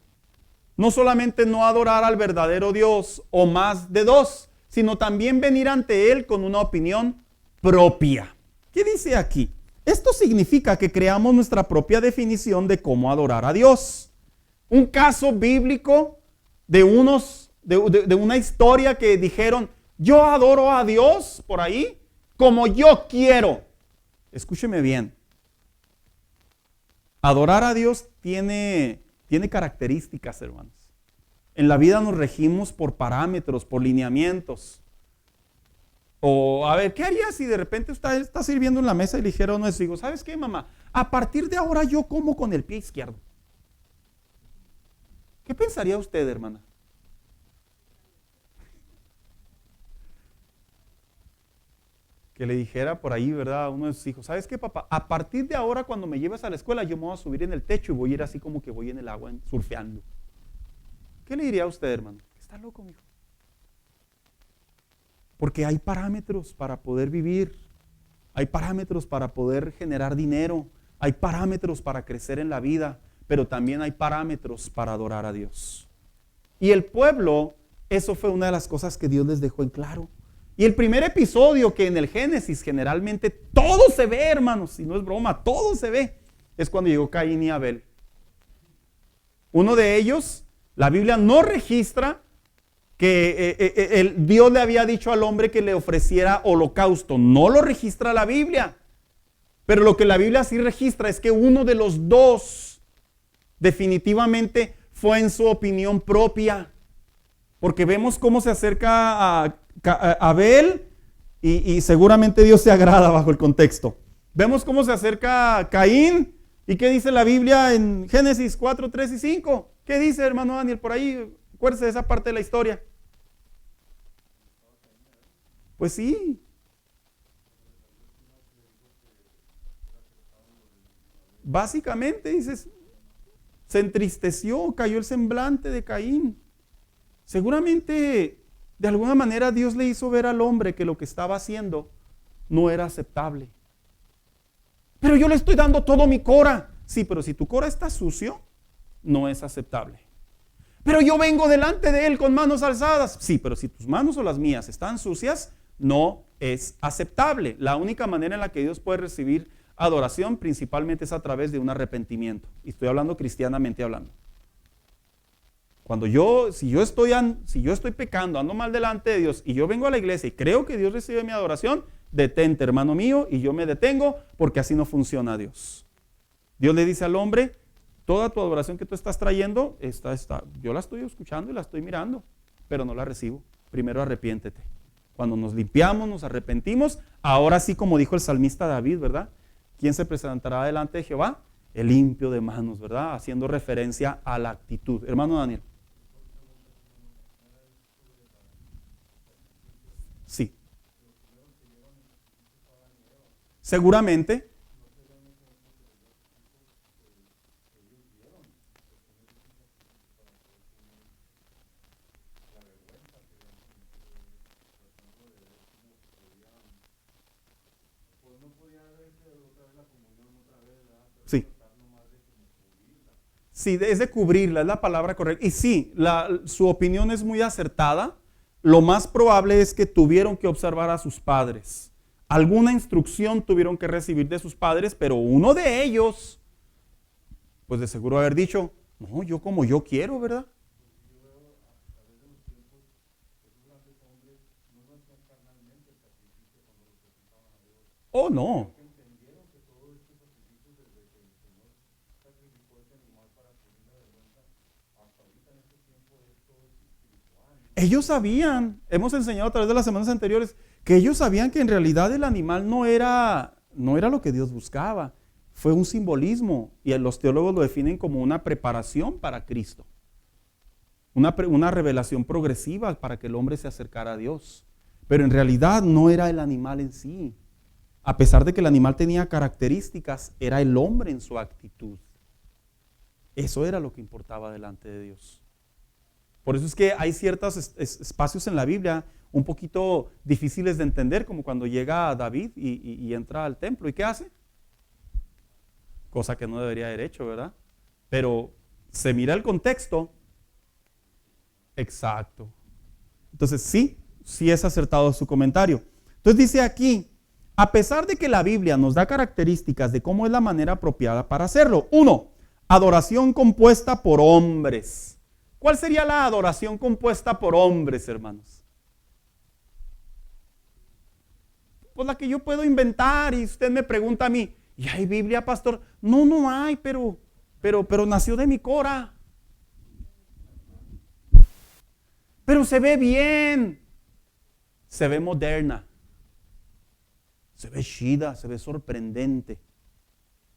no solamente no adorar al verdadero Dios o más de dos, sino también venir ante Él con una opinión propia. ¿Qué dice aquí? Esto significa que creamos nuestra propia definición de cómo adorar a Dios. Un caso bíblico de una historia que dijeron, yo adoro a Dios por ahí como yo quiero. Escúcheme bien. Adorar a Dios tiene características, hermanos. En la vida nos regimos por parámetros, por lineamientos. O, a ver, ¿qué haría si de repente usted está sirviendo en la mesa y le dijeron a nuestros hijos, ¿sabes qué, mamá? A partir de ahora yo como con el pie izquierdo. ¿Qué pensaría usted, hermana? Que le dijera por ahí, ¿verdad? A uno de sus hijos, ¿sabes qué, papá? A partir de ahora cuando me lleves a la escuela yo me voy a subir en el techo y voy a ir así como que voy en el agua surfeando. ¿Qué le diría a usted, hermano? Está loco, mijo. Porque hay parámetros para poder vivir, hay parámetros para poder generar dinero, hay parámetros para crecer en la vida, pero también hay parámetros para adorar a Dios. Y el pueblo, eso fue una de las cosas que Dios les dejó en claro. Y el primer episodio que en el Génesis generalmente todo se ve, hermanos, y no es broma, todo se ve, es cuando llegó Caín y Abel. Uno de ellos, la Biblia no registra que Dios le había dicho al hombre que le ofreciera holocausto. No lo registra la Biblia. Pero lo que la Biblia sí registra es que uno de los dos definitivamente fue en su opinión propia. Porque vemos cómo se acerca a Abel y seguramente Dios se agrada bajo el contexto. Vemos cómo se acerca a Caín y qué dice la Biblia en Génesis 4, 3 y 5. ¿Qué dice, hermano Daniel? Por ahí, acuérdese de esa parte de la historia. Pues sí. Básicamente, dices, se entristeció, cayó el semblante de Caín. Seguramente, de alguna manera, Dios le hizo ver al hombre que lo que estaba haciendo no era aceptable. Pero yo le estoy dando todo mi cora. Sí, pero si tu cora está sucio, no es aceptable. Pero yo vengo delante de él con manos alzadas. Sí, pero si tus manos o las mías están sucias, no es aceptable. La única manera en la que Dios puede recibir adoración principalmente es a través de un arrepentimiento. Y estoy hablando cristianamente hablando. Si yo estoy pecando, ando mal delante de Dios y yo vengo a la iglesia y creo que Dios recibe mi adoración, detente, hermano mío, y yo me detengo porque así no funciona Dios. Dios le dice al hombre, toda tu adoración que tú estás trayendo, yo la estoy escuchando y la estoy mirando, pero no la recibo. Primero arrepiéntete. Cuando nos limpiamos, nos arrepentimos, ahora sí, como dijo el salmista David, ¿verdad? ¿Quién se presentará delante de Jehová? El limpio de manos, ¿verdad? Haciendo referencia a la actitud. Hermano Daniel. Sí. Seguramente. Sí. Sí, es de cubrirla, es la palabra correcta. Y sí, su opinión es muy acertada. Lo más probable es que tuvieron que observar a sus padres. Alguna instrucción tuvieron que recibir de sus padres, pero uno de ellos, pues de seguro haber dicho, no, yo como yo quiero, ¿verdad? Oh, no. Ellos sabían, hemos enseñado a través de las semanas anteriores, que ellos sabían que en realidad el animal no era lo que Dios buscaba. Fue un simbolismo y los teólogos lo definen como una preparación para Cristo. Una revelación progresiva para que el hombre se acercara a Dios. Pero en realidad no era el animal en sí. A pesar de que el animal tenía características, era el hombre en su actitud. Eso era lo que importaba delante de Dios. Por eso es que hay ciertos espacios en la Biblia un poquito difíciles de entender, como cuando llega David y entra al templo. ¿Y qué hace? Cosa que no debería haber hecho, ¿verdad? Pero se mira el contexto. Exacto. Entonces sí es acertado su comentario. Entonces dice aquí, a pesar de que la Biblia nos da características de cómo es la manera apropiada para hacerlo. 1. Adoración compuesta por hombres. ¿Cuál sería la adoración compuesta por hombres, hermanos? Pues la que yo puedo inventar y usted me pregunta a mí, ¿y hay Biblia, pastor? No hay, pero nació de mi cora. Pero se ve bien, se ve moderna, se ve chida, se ve sorprendente.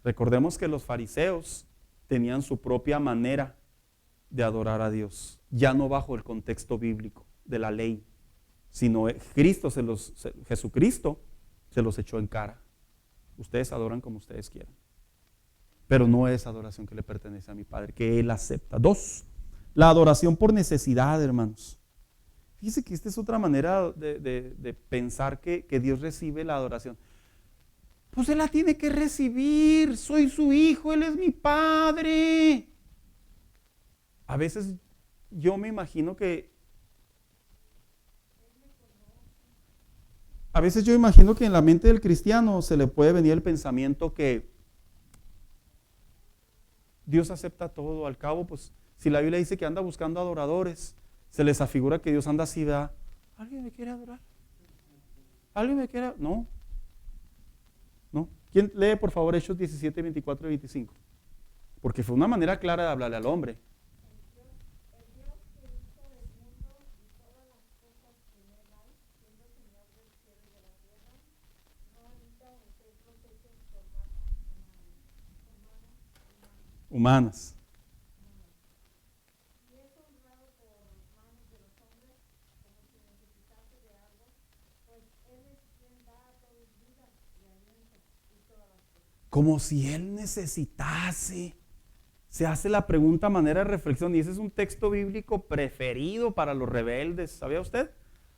Recordemos que los fariseos tenían su propia manera de adorar a Dios, ya no bajo el contexto bíblico de la ley, sino Jesucristo se los echó en cara. Ustedes adoran como ustedes quieran, pero no es adoración que le pertenece a mi Padre, que Él acepta. 2, la adoración por necesidad, hermanos. Fíjense que esta es otra manera de pensar que Dios recibe la adoración. Pues Él la tiene que recibir, soy su hijo, Él es mi Padre. A veces yo me imagino que en la mente del cristiano se le puede venir el pensamiento que Dios acepta todo. Al cabo, pues, si la Biblia dice que anda buscando adoradores, se les afigura que Dios anda así, ¿verdad? ¿Alguien me quiere adorar? ¿Alguien me quiere? No. ¿Quién lee, por favor, Hechos 17, 24 y 25? Porque fue una manera clara de hablarle al hombre. Humanas. Como si Él necesitase. Se hace la pregunta a manera de reflexión, y ese es un texto bíblico preferido para los rebeldes, ¿sabía usted?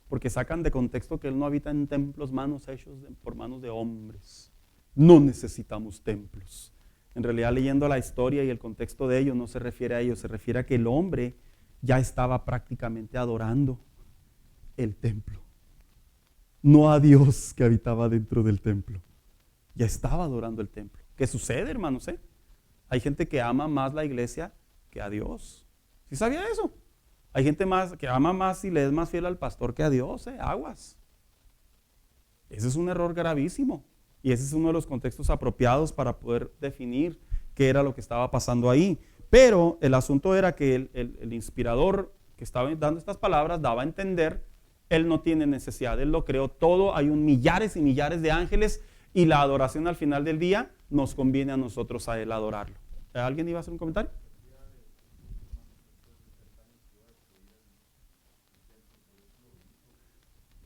Porque sacan de contexto que Él no habita en templos hechos por manos de hombres. No necesitamos templos. En realidad, leyendo la historia y el contexto de ello, no se refiere a ello, se refiere a que el hombre ya estaba prácticamente adorando el templo. No a Dios que habitaba dentro del templo. Ya estaba adorando el templo. ¿Qué sucede, hermanos? Hay gente que ama más la iglesia que a Dios. ¿Sí sabía eso? Hay gente que ama más y le es más fiel al pastor que a Dios. Aguas. Ese es un error gravísimo. Y ese es uno de los contextos apropiados para poder definir qué era lo que estaba pasando ahí. Pero el asunto era que el inspirador que estaba dando estas palabras daba a entender, Él no tiene necesidad, Él lo creó todo, hay millares y millares de ángeles, y la adoración al final del día nos conviene a nosotros a Él adorarlo. ¿Alguien iba a hacer un comentario?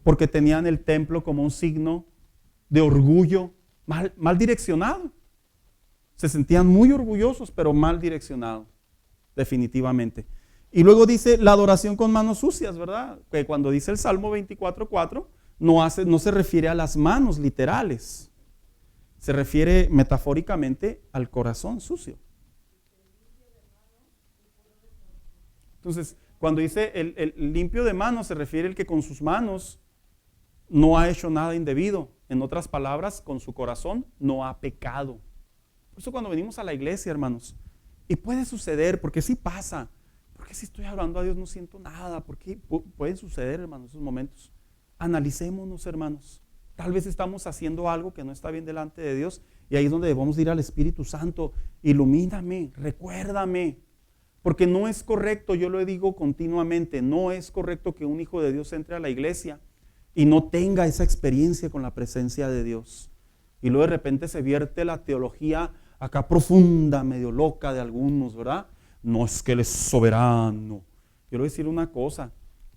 Porque tenían el templo como un signo de orgullo mal direccionado. Se sentían muy orgullosos, pero mal direccionados, definitivamente. Y luego dice la adoración con manos sucias, ¿verdad? Que cuando dice el Salmo 24:4, no se refiere a las manos literales. Se refiere metafóricamente al corazón sucio. Entonces, cuando dice el limpio de manos, se refiere al que con sus manos no ha hecho nada indebido. En otras palabras, con su corazón no ha pecado. Por eso cuando venimos a la iglesia, hermanos, y puede suceder, porque sí pasa, porque si estoy hablando a Dios no siento nada, porque pueden suceder, hermanos, esos momentos. Analicémonos, hermanos. Tal vez estamos haciendo algo que no está bien delante de Dios, y ahí es donde debemos ir al Espíritu Santo. Ilumíname, recuérdame. Porque no es correcto, yo lo digo continuamente, no es correcto que un hijo de Dios entre a la iglesia y no tenga esa experiencia con la presencia de Dios. Y luego de repente se vierte la teología acá profunda, medio loca de algunos, ¿verdad? No es que Él es soberano. Quiero decir una cosa,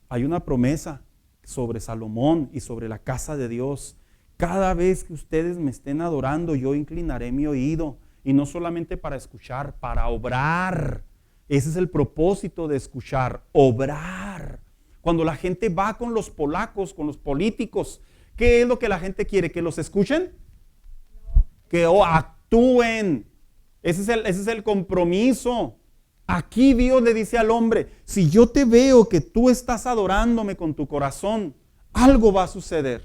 hay una promesa sobre Salomón y sobre la casa de Dios. Cada vez que ustedes me estén adorando, yo inclinaré mi oído. Y no solamente para escuchar, para obrar. Ese es el propósito de escuchar, obrar. Cuando la gente va con los polacos, con los políticos, ¿qué es lo que la gente quiere? ¿Que los escuchen? Que actúen. Ese es el compromiso. Aquí Dios le dice al hombre, si yo te veo que tú estás adorándome con tu corazón, algo va a suceder.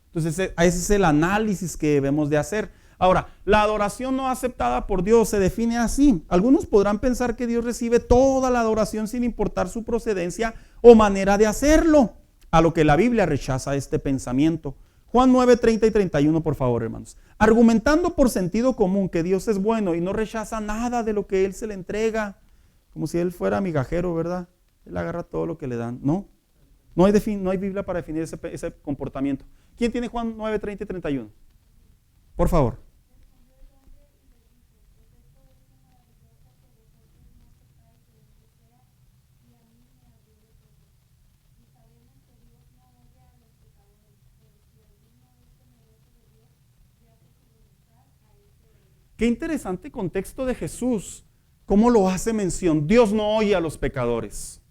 Entonces ese es el análisis que debemos de hacer. Ahora, la adoración no aceptada por Dios se define así. Algunos podrán pensar que Dios recibe toda la adoración sin importar su procedencia o manera de hacerlo, a lo que la Biblia rechaza este pensamiento. Juan 9, 30 y 31, por favor, hermanos. Argumentando por sentido común que Dios es bueno y no rechaza nada de lo que Él se le entrega, como si Él fuera migajero, ¿verdad? Él agarra todo lo que le dan. No hay Biblia para definir ese comportamiento. ¿Quién tiene Juan 9, 30 y 31? Por favor. Qué interesante contexto de Jesús, cómo lo hace mención. Dios no oye a los pecadores.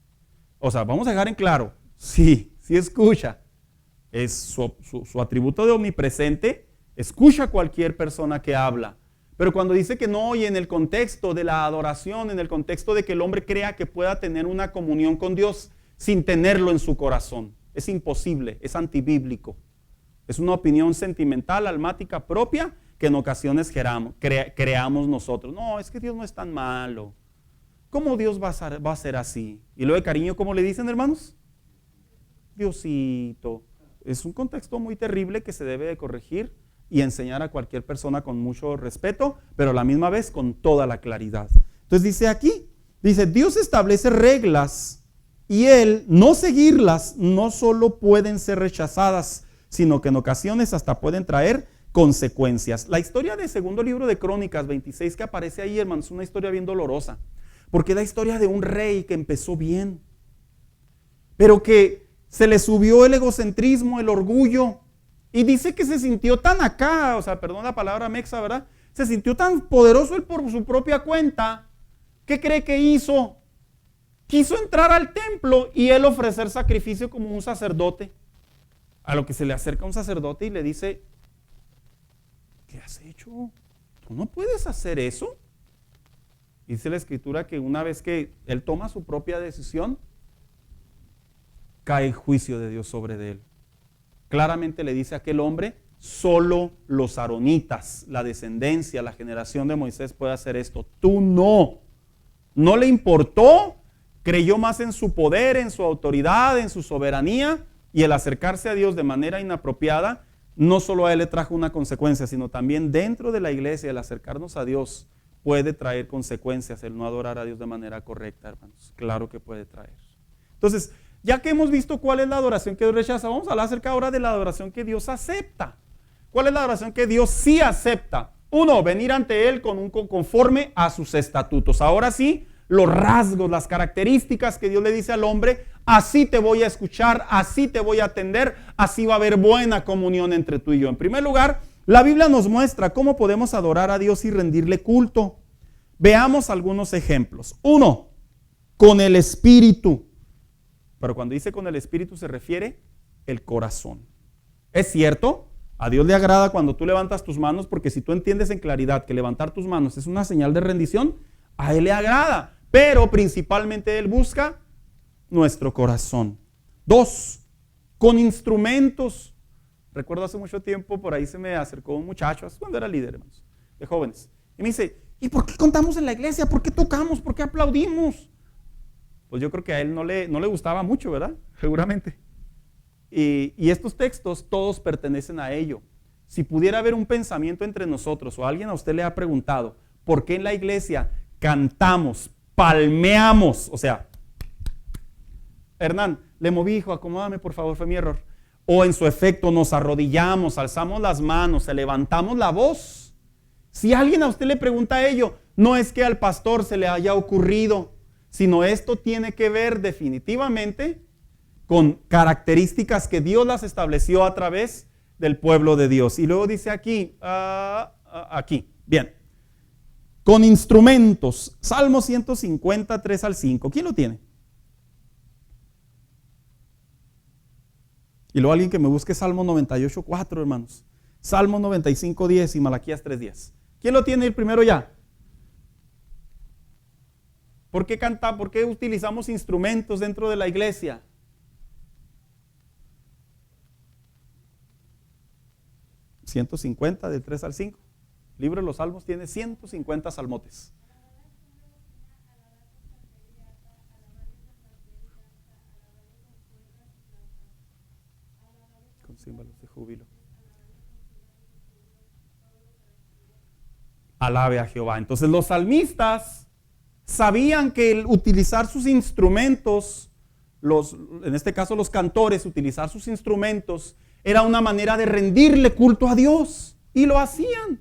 O sea, vamos a dejar en claro, sí escucha. Es su atributo de omnipresente, escucha a cualquier persona que habla. Pero cuando dice que no oye en el contexto de la adoración, en el contexto de que el hombre crea que pueda tener una comunión con Dios sin tenerlo en su corazón. Es imposible, es antibíblico. Es una opinión sentimental, almática propia, que en ocasiones creamos nosotros. No, es que Dios no es tan malo. ¿Cómo Dios va a ser así? Y luego de cariño, ¿cómo le dicen, hermanos? Diosito. Es un contexto muy terrible que se debe de corregir y enseñar a cualquier persona con mucho respeto, pero a la misma vez con toda la claridad. Entonces dice aquí, Dios establece reglas y Él no seguirlas no solo pueden ser rechazadas, sino que en ocasiones hasta pueden traer consecuencias. La historia del segundo libro de Crónicas 26 que aparece ahí, hermanos, es una historia bien dolorosa, porque es la historia de un rey que empezó bien, pero que se le subió el egocentrismo, el orgullo, y dice que se sintió tan acá, o sea, perdón la palabra mexa, ¿verdad? Se sintió tan poderoso él por su propia cuenta. ¿Qué cree que hizo? Quiso entrar al templo y él ofrecer sacrificio como un sacerdote. A lo que se le acerca un sacerdote y le dice, ¿qué has hecho? ¿Tú no puedes hacer eso? Dice la escritura que una vez que él toma su propia decisión, cae el juicio de Dios sobre él. Claramente le dice a aquel hombre, solo los aaronitas, la descendencia, la generación de Moisés puede hacer esto. Tú no. No le importó, creyó más en su poder, en su autoridad, en su soberanía, y el acercarse a Dios de manera inapropiada, no solo a él le trajo una consecuencia, sino también dentro de la iglesia, el acercarnos a Dios puede traer consecuencias, el no adorar a Dios de manera correcta, hermanos. Claro que puede traer. Entonces, ya que hemos visto cuál es la adoración que Dios rechaza, vamos a hablar acerca ahora de la adoración que Dios acepta. ¿Cuál es la adoración que Dios sí acepta? Uno, venir ante Él conforme a sus estatutos. Ahora sí, los rasgos, las características que Dios le dice al hombre, así te voy a escuchar, así te voy a atender, así va a haber buena comunión entre tú y yo. En primer lugar, la Biblia nos muestra cómo podemos adorar a Dios y rendirle culto. Veamos algunos ejemplos. Uno, con el espíritu. Pero cuando dice con el espíritu se refiere el corazón. Es cierto, a Dios le agrada cuando tú levantas tus manos, porque si tú entiendes en claridad que levantar tus manos es una señal de rendición, a Él le agrada, pero principalmente Él busca nuestro corazón. Dos, con instrumentos. Recuerdo hace mucho tiempo, por ahí se me acercó un muchacho, cuando era líder, hermanos, de jóvenes, y me dice, ¿y por qué contamos en la iglesia? ¿Por qué tocamos? ¿Por qué aplaudimos? Pues yo creo que a él no le gustaba mucho, ¿verdad? Seguramente. Y estos textos todos pertenecen a ello. Si pudiera haber un pensamiento entre nosotros, o alguien a usted le ha preguntado, ¿por qué en la iglesia cantamos palmeamos, o sea, Hernán, le moví, hijo, acomódame por favor, fue mi error. O en su efecto nos arrodillamos, alzamos las manos, levantamos la voz. Si alguien a usted le pregunta ello, no es que al pastor se le haya ocurrido, sino esto tiene que ver definitivamente con características que Dios las estableció a través del pueblo de Dios. Y luego dice aquí, bien, con instrumentos, Salmo 153 al 5, ¿quién lo tiene? Y luego alguien que me busque Salmo 98, 4, hermanos. Salmo 95, 10 y Malaquías 3, 10. ¿Quién lo tiene el primero ya? ¿Por qué cantar? ¿Por qué utilizamos instrumentos dentro de la iglesia? ¿150 del 3 al 5? El libro de los Salmos tiene 150 salmotes. Con címbalos de júbilo. Alabe a Jehová. Entonces los salmistas sabían que el utilizar sus instrumentos, en este caso los cantores, utilizar sus instrumentos era una manera de rendirle culto a Dios. Y lo hacían.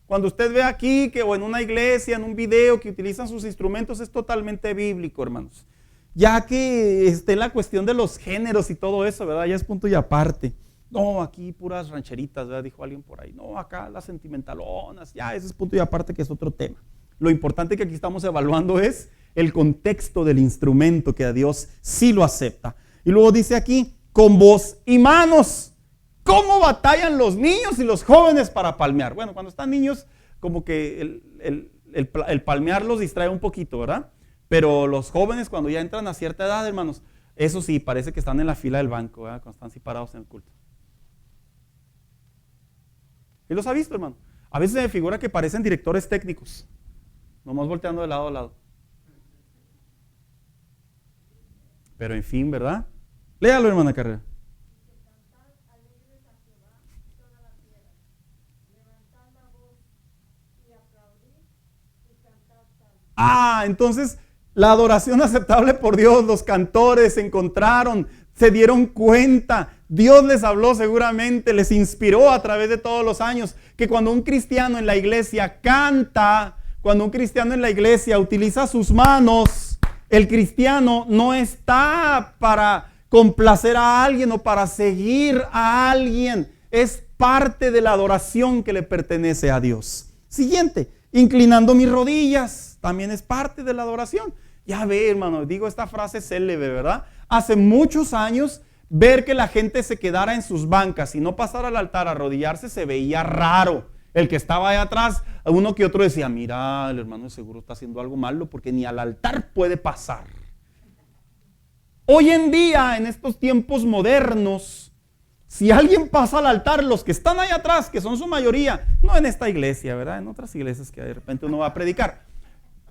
Cuando usted ve aquí o en una iglesia, en un video que utilizan sus instrumentos, es totalmente bíblico, hermanos. Ya que esté la cuestión de los géneros y todo eso, ¿verdad? Ya es punto y aparte. No, aquí puras rancheritas, ¿verdad? Dijo alguien por ahí. No, acá las sentimentalonas. Ya, ese es punto y aparte, que es otro tema. Lo importante que aquí estamos evaluando es el contexto del instrumento, que a Dios sí lo acepta. Y luego dice aquí, con voz y manos. ¿Cómo batallan los niños y los jóvenes para palmear? Bueno, cuando están niños, como que el palmear los distrae un poquito, ¿verdad? Pero los jóvenes, cuando ya entran a cierta edad, hermanos, eso sí, parece que están en la fila del banco, ¿verdad? Cuando están así parados en el culto. ¿Y los ha visto, hermano? A veces se me figura que parecen directores técnicos, nomás volteando de lado a lado. Pero en fin, ¿verdad? Léalo, hermana Carrera. Entonces la adoración aceptable por Dios, los cantores se encontraron, se dieron cuenta, Dios les habló seguramente, les inspiró a través de todos los años, que cuando un cristiano en la iglesia canta, cuando un cristiano en la iglesia utiliza sus manos, el cristiano no está para complacer a alguien o para seguir a alguien, es parte de la adoración que le pertenece a Dios. Siguiente, inclinando mis rodillas. También es parte de la adoración. Ya ve, hermano, digo esta frase célebre, ¿verdad? Hace muchos años, ver que la gente se quedara en sus bancas y no pasara al altar a arrodillarse se veía raro. El que estaba ahí atrás, uno que otro decía, mira, el hermano de seguro está haciendo algo malo porque ni al altar puede pasar. Hoy en día, en estos tiempos modernos, si alguien pasa al altar, los que están ahí atrás, que son su mayoría, no en esta iglesia, ¿verdad? En otras iglesias que de repente uno va a predicar,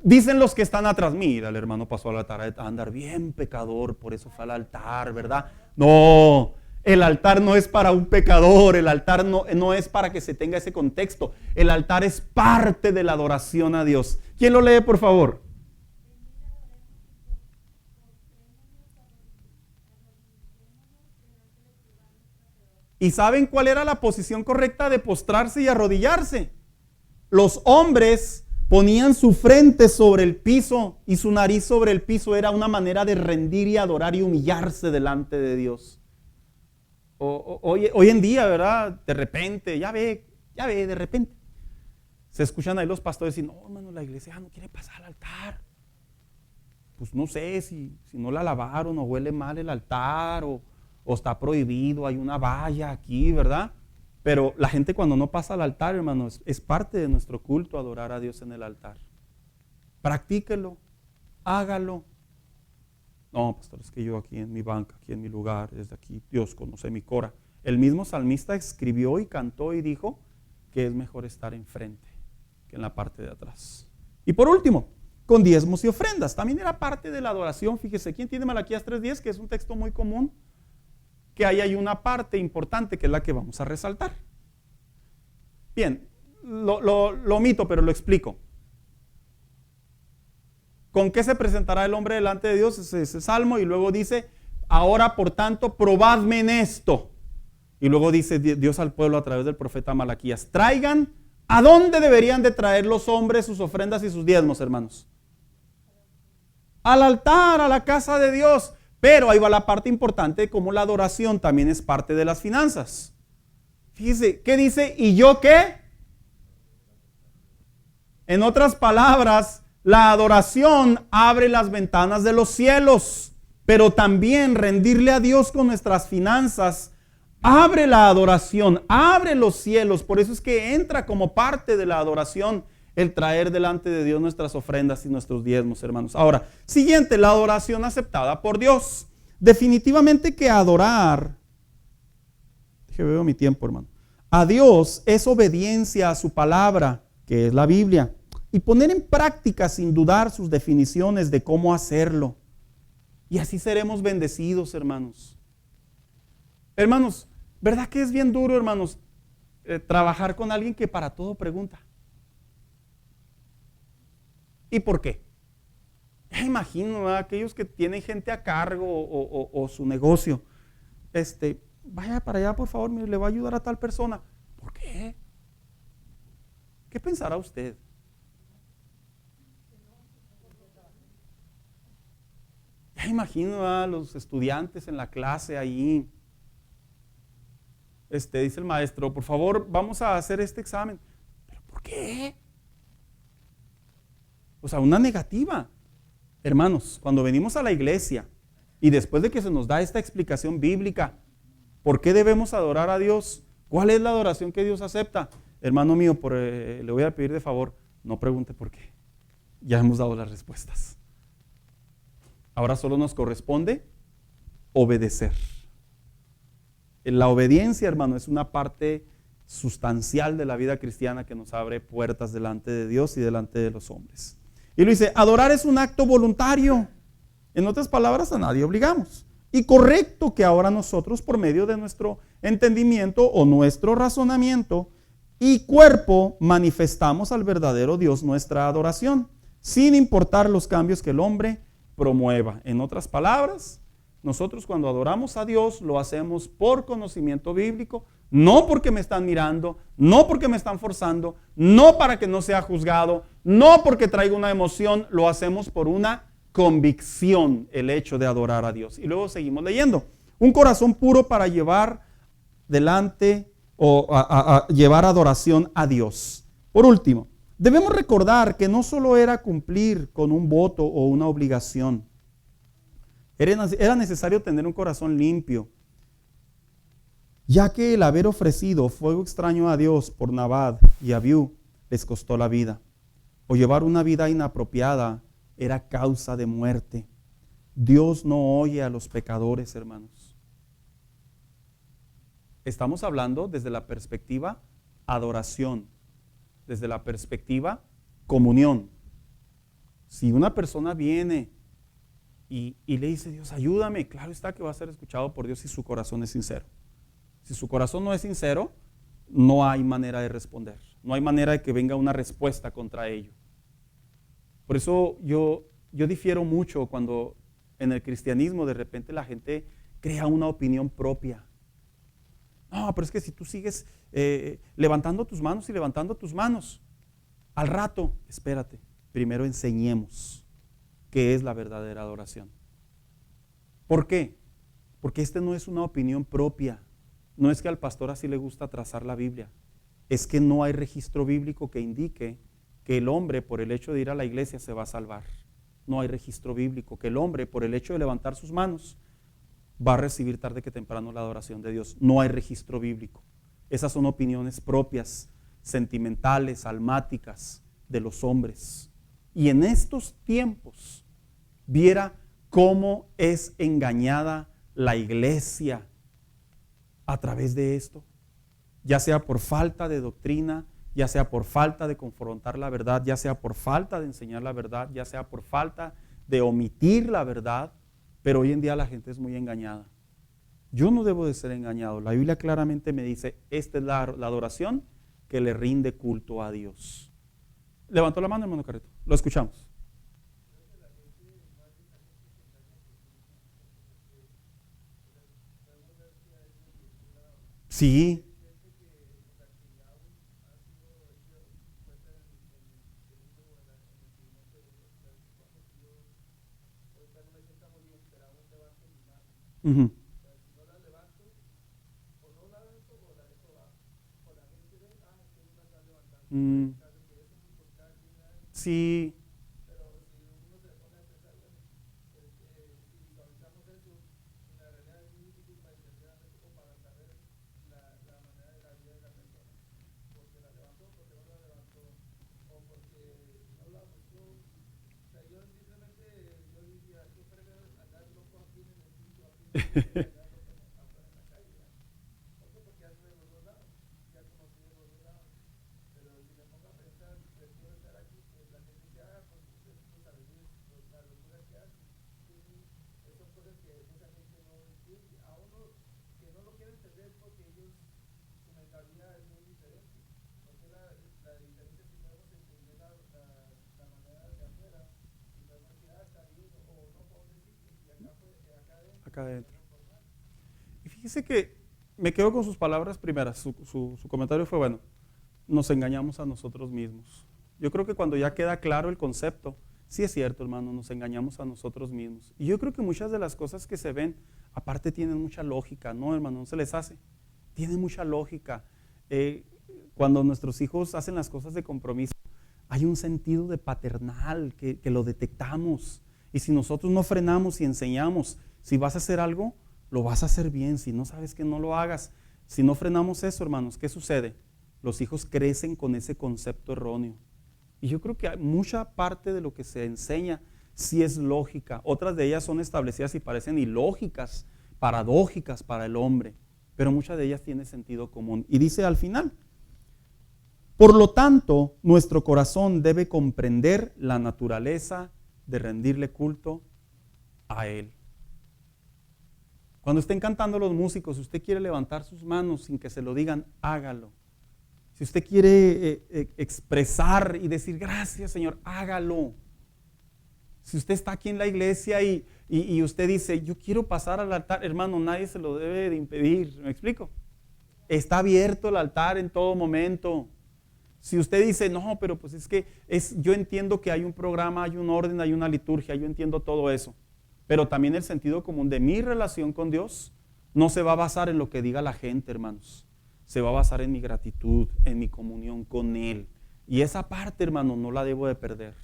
dicen los que están atrás, mira, el hermano pasó al altar a andar bien pecador, por eso fue al altar, ¿verdad? No, el altar no es para un pecador, el altar no es para que se tenga ese contexto, el altar es parte de la adoración a Dios. ¿Quién lo lee, por favor? ¿Y saben cuál era la posición correcta de postrarse y arrodillarse? Los hombres ponían su frente sobre el piso y su nariz sobre el piso. Era una manera de rendir y adorar y humillarse delante de Dios. Hoy en día, ¿verdad? De repente, ya ve, de repente. Se escuchan ahí los pastores y no, hermano, la iglesia no quiere pasar al altar. Pues no sé si no la lavaron o huele mal el altar o está prohibido, hay una valla aquí, ¿verdad? Pero la gente cuando no pasa al altar, hermanos, es parte de nuestro culto adorar a Dios en el altar. Practíquelo, hágalo. No, pastor, es que yo aquí en mi banca, aquí en mi lugar, desde aquí, Dios conoce mi cora. El mismo salmista escribió y cantó y dijo que es mejor estar enfrente que en la parte de atrás. Y por último, con diezmos y ofrendas. También era parte de la adoración. Fíjese, ¿quién tiene Malaquías 3:10? Que es un texto muy común. Que ahí hay una parte importante que es la que vamos a resaltar. Bien, lo omito, pero lo explico. ¿Con qué se presentará el hombre delante de Dios? Ese salmo. Y luego dice, ahora por tanto, probadme en esto. Y luego dice Dios al pueblo a través del profeta Malaquías, traigan, ¿a dónde deberían de traer los hombres sus ofrendas y sus diezmos, hermanos? Al altar, a la casa de Dios. Pero ahí va la parte importante de cómo la adoración también es parte de las finanzas. Fíjese, ¿qué dice? ¿Y yo qué? En otras palabras, la adoración abre las ventanas de los cielos, pero también rendirle a Dios con nuestras finanzas abre la adoración, abre los cielos. Por eso es que entra como parte de la adoración el traer delante de Dios nuestras ofrendas y nuestros diezmos, hermanos. Ahora, siguiente, la adoración aceptada por Dios. Definitivamente que adorar, veo mi tiempo, hermano, a Dios es obediencia a su palabra, que es la Biblia, y poner en práctica sin dudar sus definiciones de cómo hacerlo. Y así seremos bendecidos, hermanos. Hermanos, ¿verdad que es bien duro, hermanos, trabajar con alguien que para todo pregunta? ¿Y por qué? Ya imagino, ¿verdad? Aquellos que tienen gente a cargo o su negocio. Vaya para allá, por favor, le va a ayudar a tal persona. ¿Por qué? ¿Qué pensará usted? Ya imagino a los estudiantes en la clase ahí. Dice el maestro, por favor, vamos a hacer este examen. ¿Pero por qué? O sea, una negativa. Hermanos, cuando venimos a la iglesia y después de que se nos da esta explicación bíblica, ¿por qué debemos adorar a Dios? ¿Cuál es la adoración que Dios acepta? Hermano mío, le voy a pedir de favor, no pregunte por qué. Ya hemos dado las respuestas. Ahora solo nos corresponde obedecer. La obediencia, hermano, es una parte sustancial de la vida cristiana que nos abre puertas delante de Dios y delante de los hombres. Y lo dice, adorar es un acto voluntario. En otras palabras, a nadie obligamos. Y correcto que ahora nosotros, por medio de nuestro entendimiento o nuestro razonamiento y cuerpo, manifestamos al verdadero Dios nuestra adoración, sin importar los cambios que el hombre promueva. En otras palabras, nosotros cuando adoramos a Dios lo hacemos por conocimiento bíblico, no porque me están mirando, no porque me están forzando, no para que no sea juzgado, no porque traiga una emoción, lo hacemos por una convicción, el hecho de adorar a Dios. Y luego seguimos leyendo. Un corazón puro para llevar delante o llevar adoración a Dios. Por último, debemos recordar que no solo era cumplir con un voto o una obligación. Era necesario tener un corazón limpio, ya que el haber ofrecido fuego extraño a Dios por Nabal y Abiú les costó la vida, o llevar una vida inapropiada era causa de muerte. Dios no oye a los pecadores, hermanos. Estamos hablando desde la perspectiva adoración, desde la perspectiva comunión. Si una persona viene y le dice, Dios, ayúdame, claro está que va a ser escuchado por Dios si su corazón es sincero. Si su corazón no es sincero, no hay manera de responder. No hay manera de que venga una respuesta contra ello. Por eso yo difiero mucho cuando en el cristianismo de repente la gente crea una opinión propia. No, pero es que si tú sigues levantando tus manos y levantando tus manos, al rato, espérate, primero enseñemos qué es la verdadera adoración. ¿Por qué? Porque no es una opinión propia. No es que al pastor así le gusta trazar la Biblia. Es que no hay registro bíblico que indique que el hombre por el hecho de ir a la iglesia se va a salvar. No hay registro bíblico que el hombre por el hecho de levantar sus manos va a recibir tarde que temprano la adoración de Dios. No hay registro bíblico. Esas son opiniones propias, sentimentales, almáticas de los hombres. Y en estos tiempos, viera cómo es engañada la iglesia a través de esto, ya sea por falta de doctrina, ya sea por falta de confrontar la verdad, ya sea por falta de enseñar la verdad, ya sea por falta de omitir la verdad, pero hoy en día la gente es muy engañada. Yo no debo de ser engañado. La Biblia claramente me dice, esta es la adoración que le rinde culto a Dios. Levantó la mano, hermano Carreto. Lo escuchamos. Sí. Ujú. Mm, sí. Acá adentro. Y fíjese que me quedo con sus palabras primeras. Su comentario fue bueno. Nos engañamos a nosotros mismos. Yo creo que cuando ya queda claro el concepto, sí es cierto, hermano, nos engañamos a nosotros mismos. Y yo creo que muchas de las cosas que se ven, aparte tienen mucha lógica, ¿no, hermano? No se les hace. Tienen mucha lógica. Cuando nuestros hijos hacen las cosas de compromiso, hay un sentido de paternal que lo detectamos. Y si nosotros no frenamos y enseñamos, si vas a hacer algo, lo vas a hacer bien. Si no sabes que no lo hagas, si no frenamos eso, hermanos, ¿qué sucede? Los hijos crecen con ese concepto erróneo. Y yo creo que mucha parte de lo que se enseña sí es lógica. Otras de ellas son establecidas y parecen ilógicas, paradójicas para el hombre. Pero muchas de ellas tienen sentido común. Y dice al final, por lo tanto, nuestro corazón debe comprender la naturaleza de rendirle culto a Él. Cuando estén cantando los músicos, si usted quiere levantar sus manos sin que se lo digan, hágalo. Si usted quiere expresar y decir gracias, Señor, hágalo. Si usted está aquí en la iglesia y usted dice, yo quiero pasar al altar, hermano, nadie se lo debe de impedir. ¿Me explico? Está abierto el altar en todo momento. Si usted dice, no, pero pues es que yo entiendo que hay un programa, hay un orden, hay una liturgia, yo entiendo todo eso. Pero también el sentido común de mi relación con Dios no se va a basar en lo que diga la gente, hermanos. Se va a basar en mi gratitud, en mi comunión con Él. Y esa parte, hermano, no la debo de perder.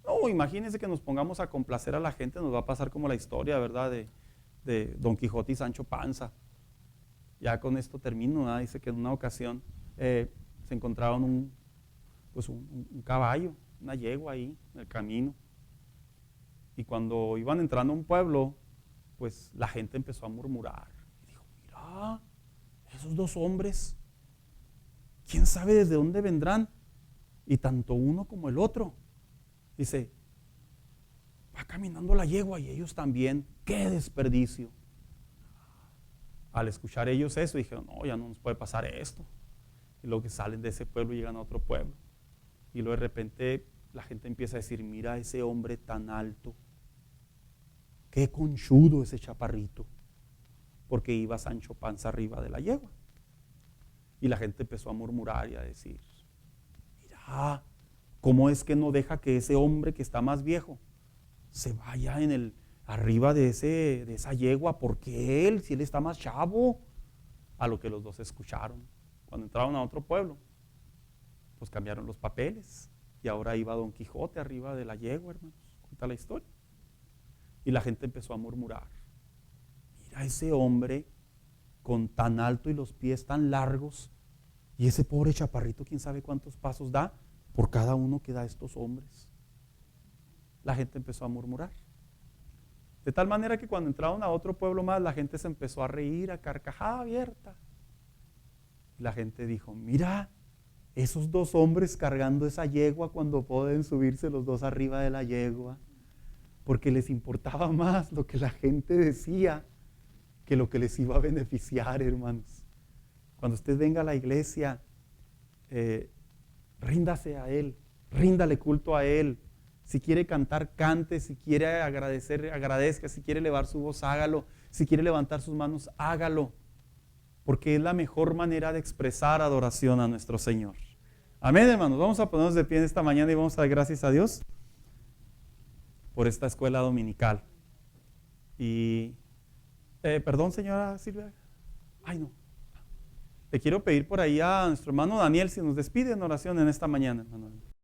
No, imagínense que nos pongamos a complacer a la gente, nos va a pasar como la historia, ¿verdad? De Don Quijote y Sancho Panza. Ya con esto termino, ¿verdad? Dice que en una ocasión se encontraron un caballo, una yegua ahí en el camino. Y cuando iban entrando a un pueblo, pues la gente empezó a murmurar. Y dijo, mira, esos dos hombres, ¿quién sabe desde dónde vendrán? Y tanto uno como el otro. Dice, va caminando la yegua y ellos también. ¡Qué desperdicio! Al escuchar ellos eso, dijeron, no, ya no nos puede pasar esto. Y luego que salen de ese pueblo y llegan a otro pueblo. Y luego de repente la gente empieza a decir, mira ese hombre tan alto. Qué conchudo ese chaparrito. Porque iba Sancho Panza arriba de la yegua. Y la gente empezó a murmurar y a decir, mira, ¿cómo es que no deja que ese hombre que está más viejo se vaya arriba de esa yegua? ¿Por qué él, si él está más chavo? A lo que los dos escucharon. Cuando entraron a otro pueblo, pues cambiaron los papeles. Y ahora iba Don Quijote arriba de la yegua, hermanos. Cuenta la historia. Y la gente empezó a murmurar. Mira ese hombre con tan alto y los pies tan largos. Y ese pobre chaparrito, quién sabe cuántos pasos da por cada uno que da estos hombres. La gente empezó a murmurar. De tal manera que cuando entraron a otro pueblo más, la gente se empezó a reír a carcajada abierta. Y la gente dijo, mira, esos dos hombres cargando esa yegua cuando pueden subirse los dos arriba de la yegua. Porque les importaba más lo que la gente decía que lo que les iba a beneficiar, hermanos. Cuando usted venga a la iglesia, ríndase a Él, ríndale culto a Él. Si quiere cantar, cante. Si quiere agradecer, agradezca. Si quiere elevar su voz, hágalo. Si quiere levantar sus manos, hágalo. porque es la mejor manera de expresar adoración a nuestro Señor. Amén, hermanos. Vamos a ponernos de pie en esta mañana y vamos a dar gracias a Dios por esta escuela dominical. Y, perdón, señora Silvia. Ay, no. Le quiero pedir por ahí a nuestro hermano Daniel si nos despide en oración en esta mañana, hermano.